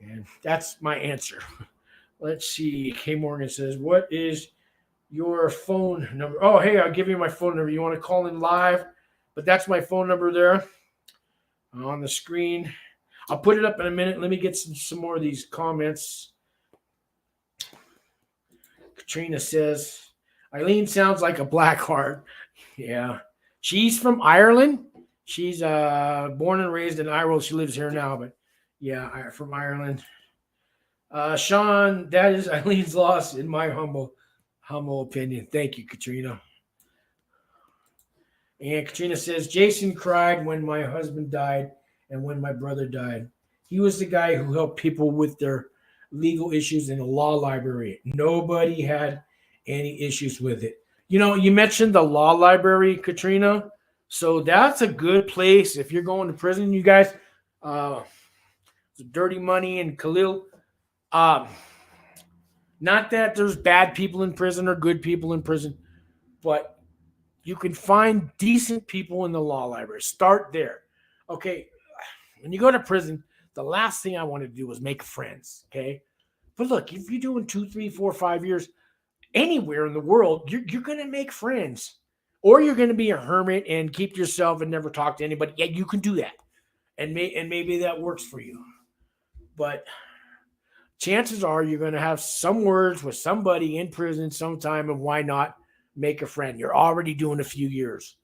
[SPEAKER 1] And that's my answer. Let's see. K. Morgan says, what is your phone number. Oh, hey, I'll give you my phone number. You want to call in live? But that's my phone number there on the screen. I'll put it up in a minute. Let me get some more of these comments. Katrina says, Eileen sounds like a black heart. Yeah. She's from Ireland. She's born and raised in Ireland. She lives here now, but yeah, from Ireland. Sean, that is Eileen's loss in my humble opinion. Thank you, Katrina. And Katrina says, Jason cried when my husband died and when my brother died. He was the guy who helped people with their legal issues in the law library. Nobody had any issues with it. You know, you mentioned the law library, Katrina. So that's a good place if you're going to prison, you guys. Dirty Money and Khalil. Not that there's bad people in prison or good people in prison, but you can find decent people in the law library. Start there. Okay. When you go to prison, the last thing I want to do is make friends. Okay. But look, if you're doing 2, 3, 4, 5 years anywhere in the world, you're going to make friends, or you're going to be a hermit and keep to yourself and never talk to anybody. Yeah, you can do that. And maybe that works for you. But chances are you're going to have some words with somebody in prison sometime, and why not make a friend? You're already doing a few years.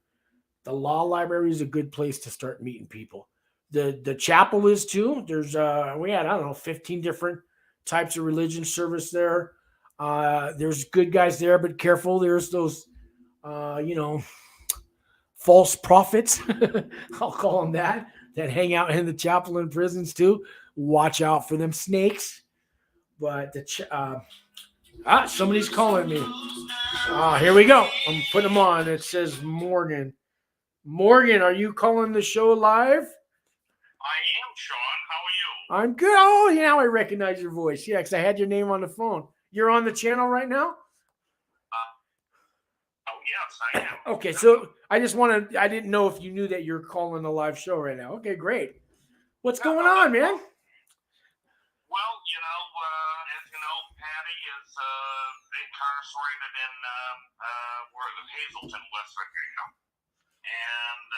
[SPEAKER 1] The law library is a good place to start meeting people. The chapel is too. There's we had, I don't know, 15 different types of religion service there. There's good guys there, but careful. There's those, false prophets. I'll call them that hang out in the chapel and prisons too. Watch out for them snakes. But somebody's calling me. Here we go. I'm putting them on. It says Morgan. Morgan, are you calling the show live?
[SPEAKER 3] I am, Sean. How are you?
[SPEAKER 1] I'm good. Oh, now I recognize your voice. Yeah, because I had your name on the phone. You're on the channel right now?
[SPEAKER 3] Oh, yes, I am.
[SPEAKER 1] Okay, so I didn't know if you knew that you're calling the live show right now. Okay, great. What's going on, man?
[SPEAKER 3] Well, as you know, Patty is incarcerated in Hazleton, West Virginia. And,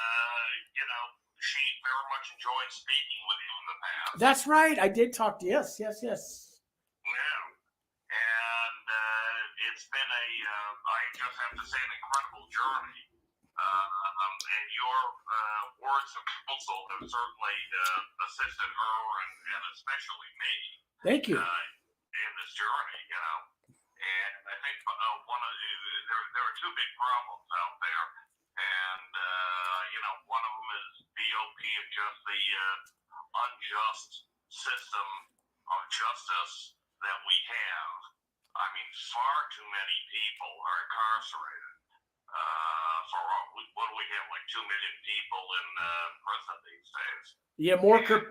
[SPEAKER 3] she very much enjoyed speaking with you in the past.
[SPEAKER 1] That's right. I did talk to you. Yes.
[SPEAKER 3] Yeah. And it's been I just have to say, an incredible journey. And your words of counsel have certainly assisted her and especially me.
[SPEAKER 1] Thank you.
[SPEAKER 3] In this journey, And I think there are two big problems out there. And, one of them is BOP and just the unjust system of justice that we have. I mean, far too many people are incarcerated. What do we have, like 2 million people in prison these days?
[SPEAKER 1] Yeah,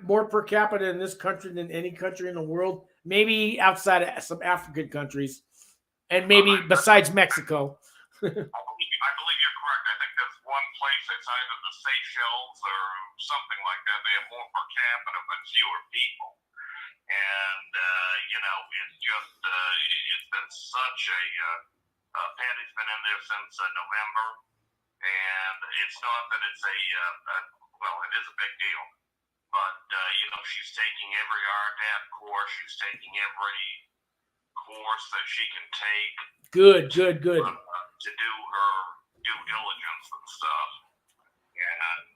[SPEAKER 1] more per capita in this country than any country in the world. Maybe outside of some African countries, and maybe besides Mexico.
[SPEAKER 3] I believe you're correct. I think there's one place, it's either the Seychelles or something like that. They have more per capita but fewer people. And, it's been such Patty's been in there since November. And it's not that it's it is a big deal. But, she's taking every RDAP course. She's taking every course that she can take.
[SPEAKER 1] Good.
[SPEAKER 3] To do her due diligence and stuff. And,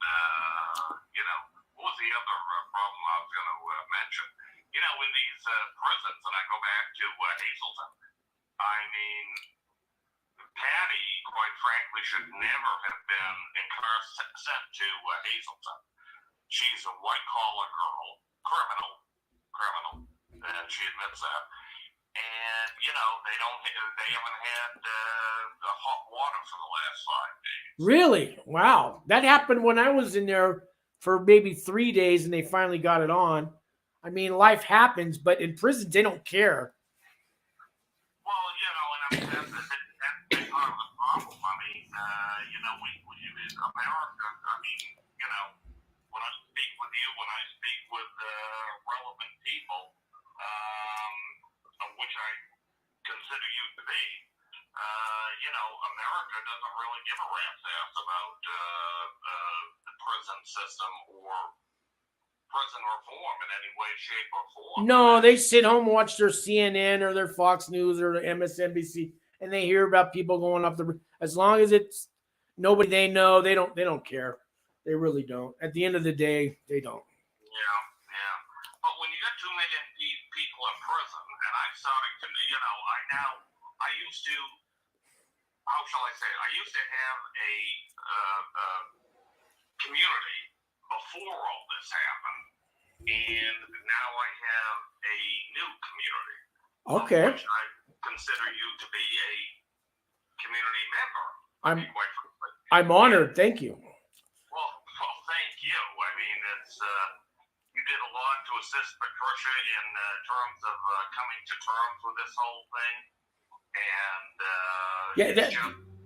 [SPEAKER 3] what was the other problem I was going to mention? In these prisons, and I go back to Hazleton, I mean, Patty, quite frankly, should never have been sent to Hazleton. She's a white-collar girl, criminal, and she admits that. And, they haven't had hot water for the last 5 days.
[SPEAKER 1] Really? Wow. That happened when I was in there for maybe 3 days, and they finally got it on. I mean, life happens, but in prison, they don't care.
[SPEAKER 3] Well, and I mean, that's part of the problem. I mean, America, when I speak with you, when I speak with relevant people, which I consider you to be, America doesn't really give a rat's ass about the prison system or prison reform in any way, shape, or form.
[SPEAKER 1] No, they sit home, watch their CNN or their Fox News or their MSNBC, and they hear about people going off the. As long as it's nobody they know, they don't care. They really don't. At the end of the day, they don't.
[SPEAKER 3] Yeah. But when you got 2 million people in prison, and I'm starting to, I used to, how shall I say it? I used to have a community before all this happened, and now I have a new community.
[SPEAKER 1] Okay.
[SPEAKER 3] Which I consider you to be a community member.
[SPEAKER 1] I'm honored. Thank you.
[SPEAKER 3] Well, thank you. I mean, it's you did a lot to assist Patricia in terms of coming to terms with this whole thing, and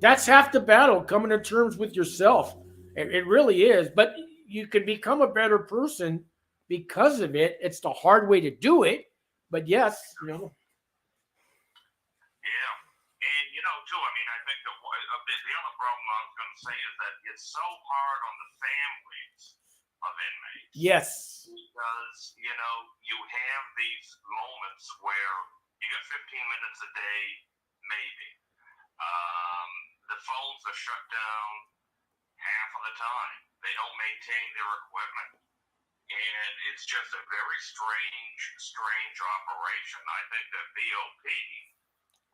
[SPEAKER 1] that's half the battle, coming to terms with yourself. It really is. But you can become a better person because of it. It's the hard way to do it, but yes,
[SPEAKER 3] Yeah, and too. I mean, I think the other problem I was going to say is that it's so hard on the families of inmates.
[SPEAKER 1] Yes.
[SPEAKER 3] Because you have these moments where you got 15 minutes a day, maybe. The phones are shut down half of the time. They don't maintain their equipment. And it's just a very strange operation. I think that BOP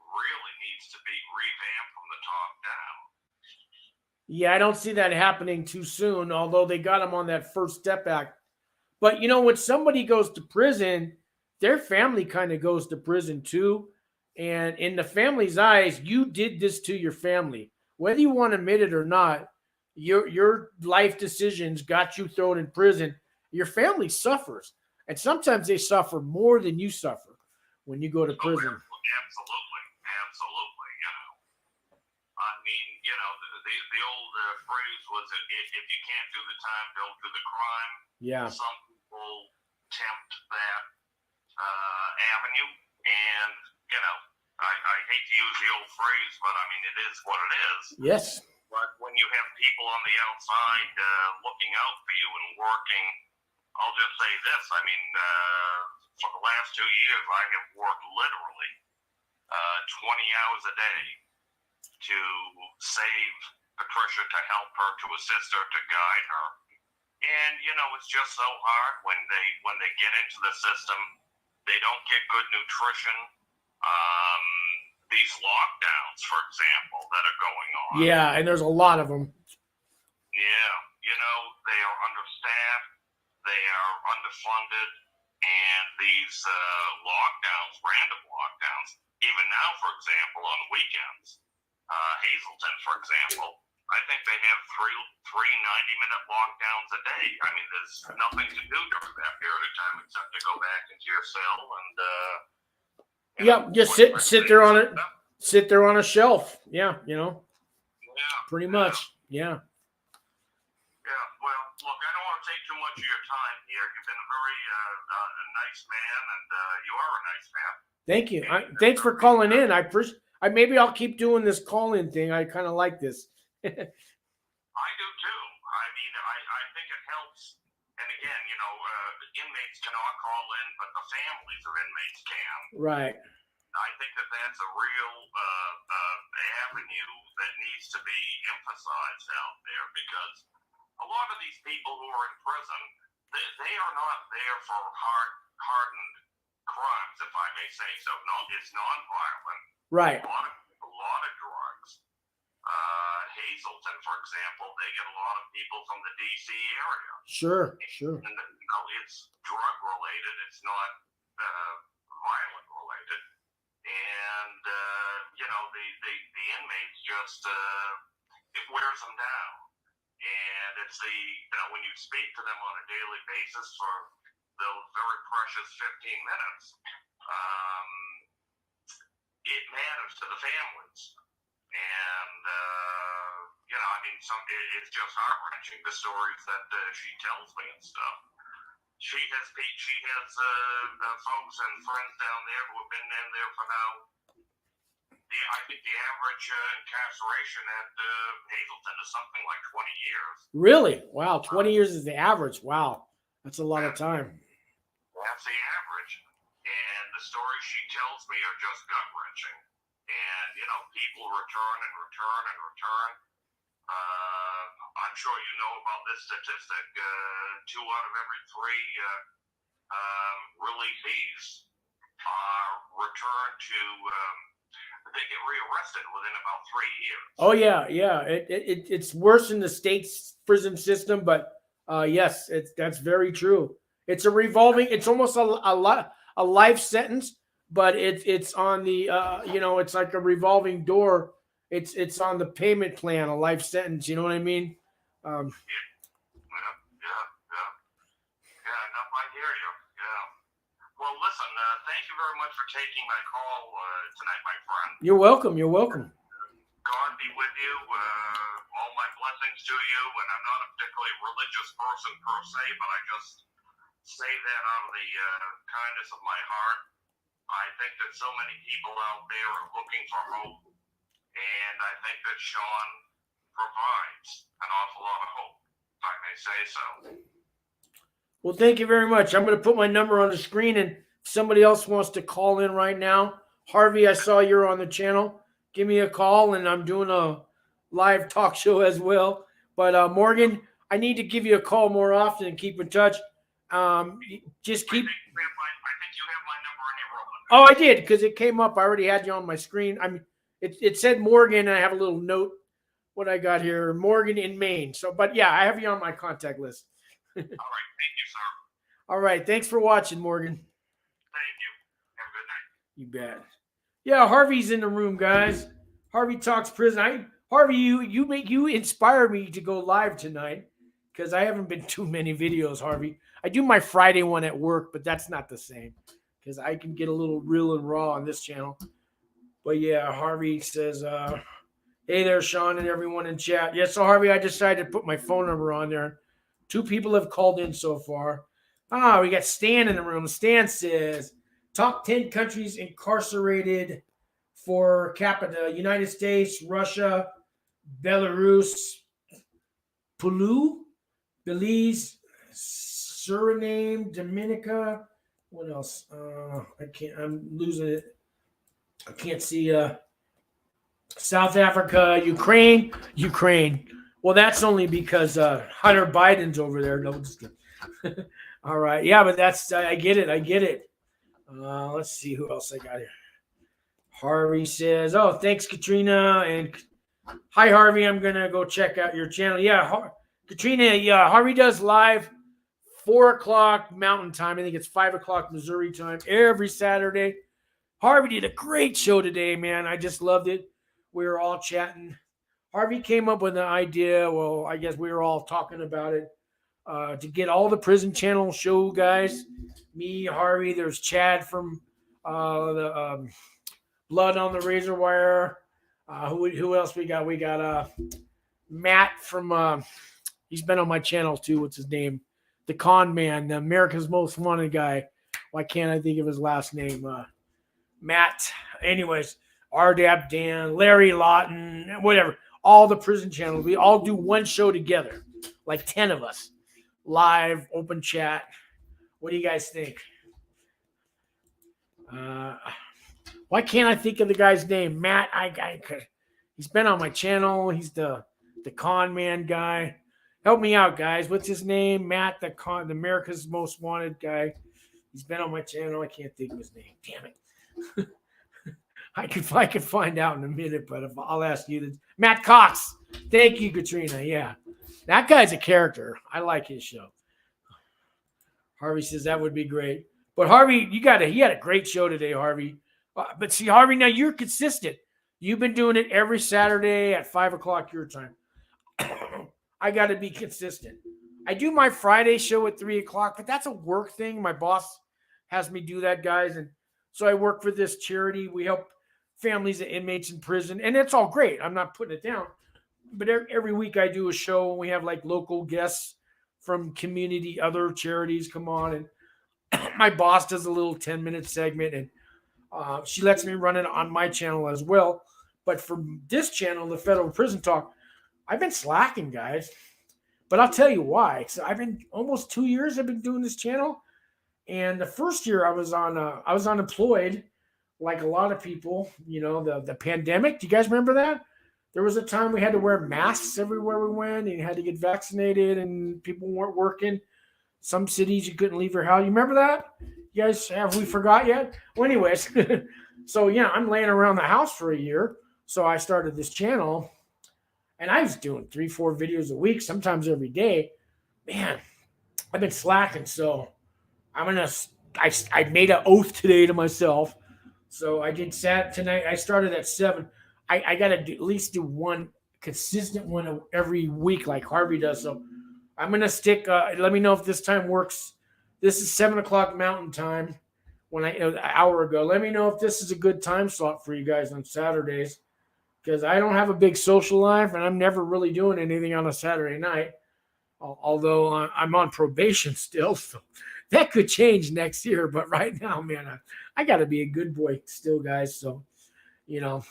[SPEAKER 3] really needs to be revamped from the top down.
[SPEAKER 1] Yeah, I don't see that happening too soon, although they got them on that First Step Act. But, when somebody goes to prison, their family kind of goes to prison too. And in the family's eyes, you did this to your family. Whether you want to admit it or not, your life decisions got you thrown in prison. Your family suffers. And sometimes they suffer more than you suffer when you go to prison.
[SPEAKER 3] Absolutely. I mean, the old phrase was, if you can't do the time, don't do the crime.
[SPEAKER 1] Yeah.
[SPEAKER 3] Some people tempt that avenue, and I hate to use the old phrase, but I mean, it is what it is.
[SPEAKER 1] Yes.
[SPEAKER 3] But when you have people on the outside looking out for you and working, I'll just say this. I mean, for the last 2 years, I have worked literally 20 hours a day to save Patricia, to help her, to assist her, to guide her. And, it's just so hard when they get into the system. They don't get good nutrition. These lockdowns, for example, that are going on.
[SPEAKER 1] Yeah, and there's a lot of them.
[SPEAKER 3] Yeah, they are understaffed, they are underfunded, and these lockdowns, random lockdowns, even now, for example, on weekends, Hazelton, for example, I think they have three 90-minute lockdowns a day. I mean, there's nothing to do during that period of time except to go back into your cell and
[SPEAKER 1] just sit there on it. Sit there on a shelf. Yeah,
[SPEAKER 3] Yeah.
[SPEAKER 1] Pretty much. Yeah.
[SPEAKER 3] Yeah. Well, look, I don't want to take too much of your time here. You've been a very nice man, and you are a nice man.
[SPEAKER 1] Thank you. Thanks for calling in. I appreciate. Maybe I'll keep doing this call-in thing. I kind of like this.
[SPEAKER 3] I do too. I mean, I think it helps. And again, inmates cannot call in, but the families of inmates can.
[SPEAKER 1] Right.
[SPEAKER 3] I think that that's a real avenue that needs to be emphasized out there, because a lot of these people who are in prison, they are not there for hardened crimes, if I may say so. No, it's non-violent.
[SPEAKER 1] Right.
[SPEAKER 3] A lot of drugs. Hazelton, for example, they get a lot of people from the D.C. area.
[SPEAKER 1] Sure.
[SPEAKER 3] And, it's drug related. It's not violent related. And, the inmates just, it wears them down. And it's when you speak to them on a daily basis for those very precious 15 minutes, it matters to the families. And, it's just heart-wrenching, the stories that she tells me and stuff. She has folks and friends down there who have been in there for now. I think the average incarceration at Hazleton is something like 20 years.
[SPEAKER 1] Really? Wow, 20 years is the average. Wow, that's a lot of time.
[SPEAKER 3] That's the average. And the stories she tells me are just gut-wrenching. And, you know, people return and return and return. I'm sure you know about this statistic. 2 out of every 3 releasees are returned to, they get rearrested within about 3 years.
[SPEAKER 1] Oh yeah. It's worse in the state's prison system, but yes, that's very true. It's a revolving. It's almost a life sentence, but it's on the it's like a revolving door. It's on the payment plan, a life sentence. You know what I mean?
[SPEAKER 3] Yeah. No, I hear you. Yeah. Well, listen. Thank you very much for taking my call tonight, my friend.
[SPEAKER 1] You're welcome. You're welcome.
[SPEAKER 3] God be with you. All my blessings to you. And I'm not a particularly religious person per se, but I just say that out of the kindness of my heart. I think that so many people out there are looking for hope, and I think that Sean provides an awful lot of hope, if I may say so.
[SPEAKER 1] Well, thank you very much. I'm going to put my number on the screen, and if somebody else wants to call in right now, Harvey, I saw you're on the channel. Give me a call, and I'm doing a live talk show as well. But Morgan, I need to give you a call more often and keep in touch. Just keep.
[SPEAKER 3] I think you have my number in your room.
[SPEAKER 1] Oh, I did, because it came up. I already had you on my screen. I mean, it said Morgan, and I have a little note. What I got here, Morgan in Maine. So, but yeah, I have you on my contact list.
[SPEAKER 3] All right, thank you, sir.
[SPEAKER 1] All right, thanks for watching, Morgan.
[SPEAKER 3] Thank you. Have a good night.
[SPEAKER 1] You bet. Yeah, Harvey's in the room, guys. Harvey Talks Prison. Harvey, you inspired me to go live tonight, because I haven't been too many videos, Harvey. I do my Friday one at work, but that's not the same, because I can get a little real and raw on this channel. But yeah, Harvey says, hey there, Sean and everyone in chat. Yeah, so Harvey, I decided to put my phone number on there. 2 people have called in so far. We got Stan in the room. Stan says, top 10 countries incarcerated for capita: United States, Russia, Belarus, Peru, Belize, Suriname, Dominica. What else? I'm losing it. I can't see. South Africa, Ukraine. Well, that's only because Hunter Biden's over there. No, just kidding. All right. Yeah, but that's, I get it. Let's see who else I got here. Harvey says, oh, thanks, Katrina. And hi, Harvey. I'm going to go check out your channel. Yeah, Katrina, yeah, Harvey does live 4 o'clock Mountain Time. I think it's 5 o'clock Missouri time every Saturday. Harvey did a great show today, man. I just loved it. We were all chatting. Harvey came up with an idea. Well, I guess we were all talking about it, to get all the prison channel show guys. Me, Harvey, there's Chad from the Blood on the Razor Wire. Who else we got? We got Matt from, he's been on my channel too. What's his name? The Con Man, the America's Most Wanted guy. Why can't I think of his last name? Matt. Anyways, RDAP Dan, Larry Lawton, whatever. All the prison channels. We all do one show together. Like 10 of us. Live, open chat. What do you guys think? Why can't I think of the guy's name? Matt, he's been on my channel. He's the Con Man guy. Help me out, guys. What's his name? Matt, the America's Most Wanted guy. He's been on my channel. I can't think of his name. Damn it. I could find out in a minute, but I'll ask you. Matt Cox. Thank you, Katrina. Yeah. That guy's a character. I like his show. Harvey says that would be great. But Harvey, he had a great show today, Harvey. But see, Harvey, now you're consistent. You've been doing it every Saturday at 5 o'clock your time. I got to be consistent. I do my Friday show at 3 o'clock, but that's a work thing. My boss has me do that, guys. And so I work for this charity. We help families of inmates in prison, and it's all great. I'm not putting it down. But every week I do a show, and we have like local guests from community, other charities come on. And my boss does a little 10-minute segment, and she lets me run it on my channel as well. But for this channel, the Federal Prison Talk, I've been slacking, guys. But I'll tell you why. So I've been almost 2 years. I've been doing this channel, and the first year I was unemployed, like a lot of people. You know, the pandemic. Do you guys remember that? There was a time we had to wear masks everywhere we went, and you had to get vaccinated, and people weren't working. Some cities you couldn't leave your house. You remember that? You guys, have we forgot yet? Well, anyways, so yeah, I'm laying around the house for a year. So I started this channel. And I was doing 3-4 videos a week, sometimes every day. Man, I've been slacking. So I made an oath today to myself. So I did tonight. I started at 7. I got to at least do one consistent one every week like Harvey does. So I'm going to stick. Let me know if this time works. This is 7 o'clock Mountain Time an hour ago. Let me know if this is a good time slot for you guys on Saturdays. Because I don't have a big social life, and I'm never really doing anything on a Saturday night, although I'm on probation still. So that could change next year. But right now, man, I got to be a good boy still, guys. So, you know,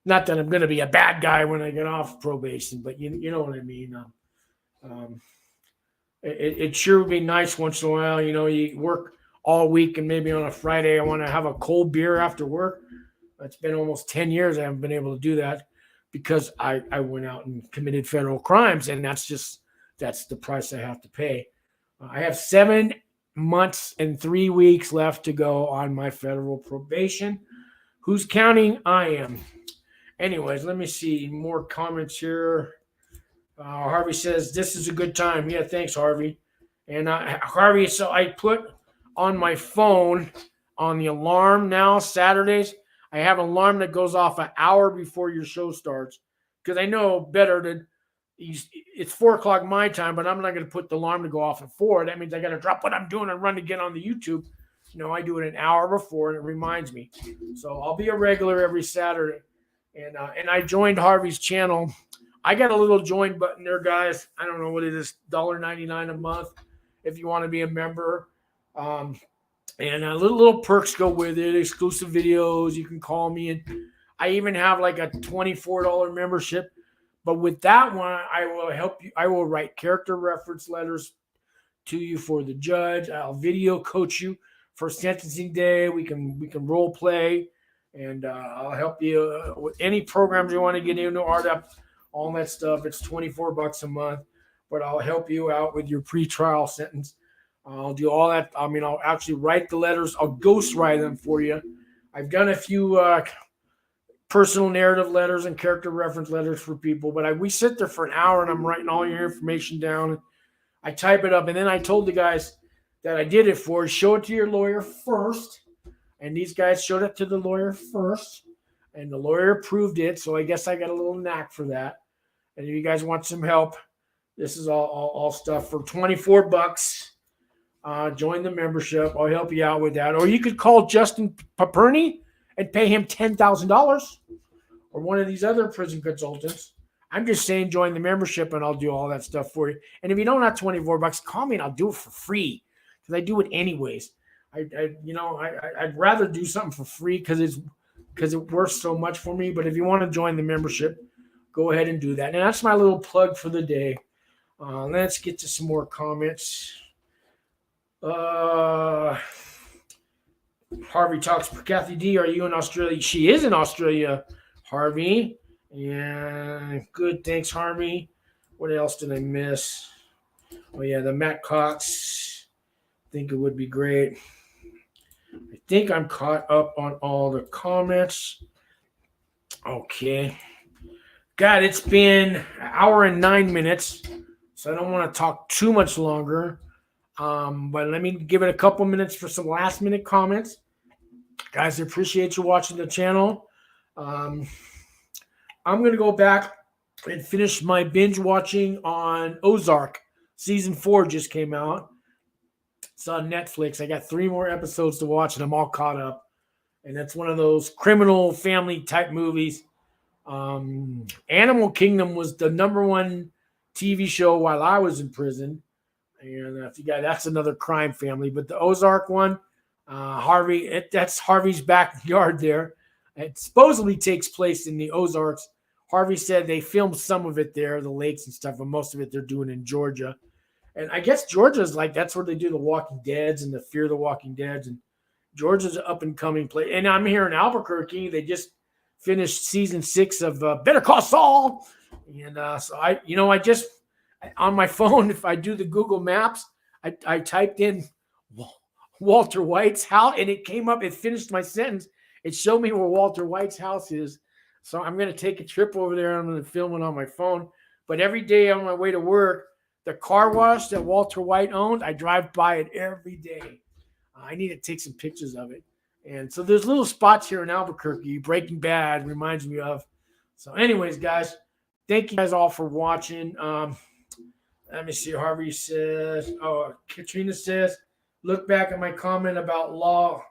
[SPEAKER 1] not that I'm going to be a bad guy when I get off probation, but you know what I mean. It sure would be nice once in a while. You know, you work all week, and maybe on a Friday I want to have a cold beer after work. It's been almost 10 years I haven't been able to do that because I went out and committed federal crimes, and that's the price I have to pay. I have 7 months and 3 weeks left to go on my federal probation. Who's counting? I am. Anyways, let me see more comments here. Harvey says, this is a good time. Yeah, thanks, Harvey. And Harvey, so I put on my phone on the alarm now, Saturdays, I have an alarm that goes off an hour before your show starts because I know better that it's 4 o'clock my time, but I'm not going to put the alarm to go off at 4. That means I got to drop what I'm doing and run to get on the YouTube. You know, I do it an hour before, and it reminds me. So I'll be a regular every Saturday. And I joined Harvey's channel. I got a little join button there, guys. I don't know what it is, $1.99 a month if you want to be a member. And little perks go with it, exclusive videos. You can call me. And I even have like a $24 membership. But with that one, I will help you. I will write character reference letters to you for the judge. I'll video coach you for sentencing day. We can role play. And I'll help you with any programs you want to get into, art up, all that stuff. It's $24 a month. But I'll help you out with your pretrial sentence. I'll do all that. I mean, I'll actually write the letters. I'll ghostwrite them for you. I've done a few personal narrative letters and character reference letters for people, but we sit there for an hour and I'm writing all your information down. I type it up, and then I told the guys that I did it for, show it to your lawyer first. And these guys showed it to the lawyer first, and the lawyer approved it. So I guess I got a little knack for that. And if you guys want some help, this is all stuff for $24. Join the membership. I'll help you out with that. Or you could call Justin Paperny and pay him $10,000, or one of these other prison consultants. I'm just saying, join the membership and I'll do all that stuff for you. And if you don't have $24, call me and I'll do it for free because I do it anyways. I'd rather do something for free because it works so much for me. But if you want to join the membership, go ahead and do that. And that's my little plug for the day. Let's get to some more comments. Harvey talks. Kathy D, are you in Australia? She is in Australia, Harvey. Yeah, good. Thanks, Harvey. What else did I miss? Oh, yeah, the Matt Cox. I think it would be great. I think I'm caught up on all the comments. Okay. God, it's been an hour and 9 minutes, so I don't want to talk too much longer. But let me give it a couple minutes for some last minute comments. Guys, I appreciate you watching the channel. I'm going to go back and finish my binge watching on Ozark. Season 4 just came out. It's on Netflix. I got 3 more episodes to watch, and I'm all caught up. And that's one of those criminal family type movies. Animal Kingdom was the #1 TV show while I was in prison. And if you got, that's another crime family. But the Ozark one, that's Harvey's backyard there. It supposedly takes place in the Ozarks. Harvey said they filmed some of it there, the lakes and stuff, but most of it they're doing in Georgia. And I guess Georgia's like, that's where they do the Walking Deads and the Fear the Walking Deads. And Georgia's an up-and-coming place. And I'm here in Albuquerque. They just finished season 6 of Better Call Saul. And so I just, on my phone, if I do the Google Maps, I typed in Walter White's house, and it came up, it finished my sentence. It showed me where Walter White's house is. So I'm going to take a trip over there. I'm going to film it on my phone. But every day on my way to work, the car wash that Walter White owned, I drive by it every day. I need to take some pictures of it. And so there's little spots here in Albuquerque. Breaking Bad reminds me of. So anyways, guys, thank you guys all for watching. Let me see. Harvey says, Katrina says, look back at my comment about law.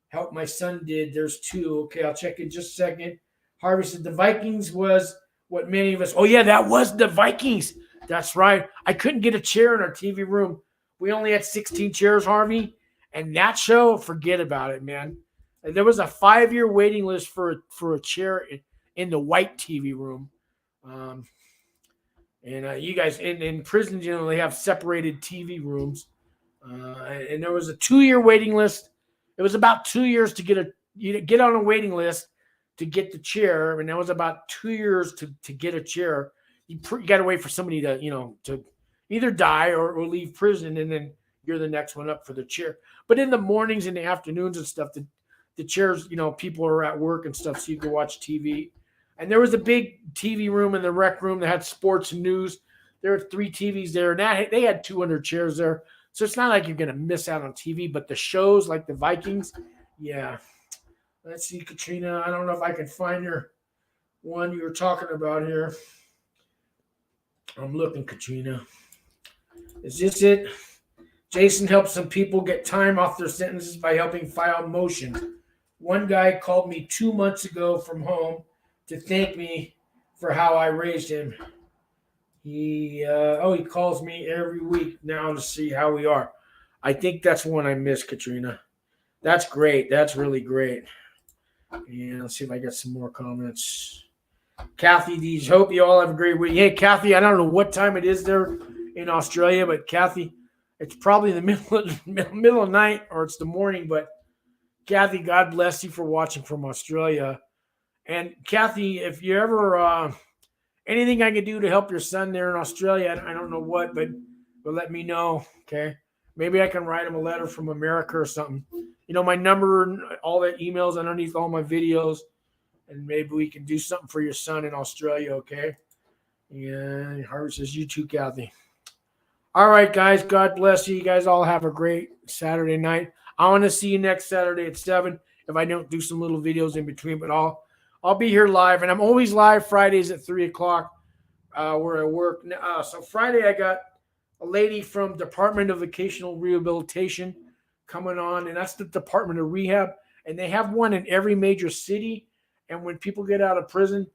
[SPEAKER 1] Help my son did. There's 2. Okay, I'll check in just a second. Harvey said the Vikings was what many of us. Oh, yeah, that was the Vikings. That's right. I couldn't get a chair in our TV room. We only had 16 chairs, Harvey. And that show, forget about it, man. And there was a 5-year waiting list for a chair in the white TV room. You guys, in prisons, they have separated TV rooms. And there was a 2-year waiting list. It was about 2 years to get on a waiting list to get the chair. And that was about 2 years to get a chair. You got to wait for somebody to, to either die or leave prison. And then you're the next one up for the chair. But in the mornings and the afternoons and stuff, the chairs, people are at work and stuff, so you can watch TV. And there was a big TV room in the rec room that had sports and news. There were 3 TVs there, and they had 200 chairs there. So it's not like you're going to miss out on TV, but the shows like the Vikings, yeah. Let's see, Katrina. I don't know if I can find your one you were talking about here. I'm looking, Katrina. Is this it? Jason helps some people get time off their sentences by helping file motions. One guy called me 2 months ago from home to thank me for how I raised him. He calls me every week now to see how we are. I think that's one I missed, Katrina. That's great. That's really great. And let's see if I get some more comments. Kathy D, hope you all have a great week. Hey, Kathy, I don't know what time it is there in Australia, but Kathy, it's probably the middle of night or it's the morning. But Kathy, God bless you for watching from Australia. And Kathy, if you ever anything I can do to help your son there in Australia, I don't know what, but let me know, okay? Maybe I can write him a letter from America or something. My number and all the emails underneath all my videos, and maybe we can do something for your son in Australia, okay? Yeah, Harvey says, you too, Kathy. All right, guys, God bless you. You guys all have a great Saturday night. I want to see you next Saturday at 7 if I don't do some little videos in between, but I'll be here live, and I'm always live Fridays at 3 o'clock where I work. So Friday I got a lady from Department of Vocational Rehabilitation coming on, and that's the Department of Rehab, and they have one in every major city. And when people get out of prison,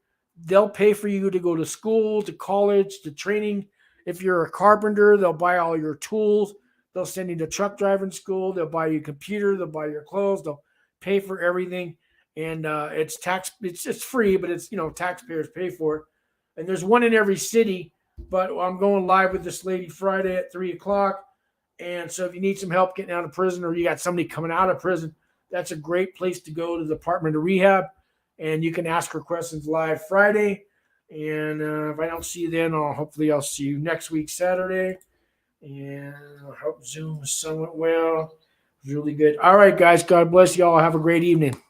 [SPEAKER 1] they'll pay for you to go to school, to college, to training. If you're a carpenter, they'll buy all your tools. They'll send you to truck driving school. They'll buy you a computer. They'll buy your clothes. They'll pay for everything. And it's free, but it's, taxpayers pay for it. And there's one in every city, but I'm going live with this lady Friday at 3 o'clock. And so if you need some help getting out of prison, or you got somebody coming out of prison, that's a great place to go, to the Department of Rehab. And you can ask her questions live Friday. And if I don't see you then, hopefully I'll see you next week, Saturday. And I hope Zoom is somewhat well. Really good. All right, guys. God bless you all. Have a great evening.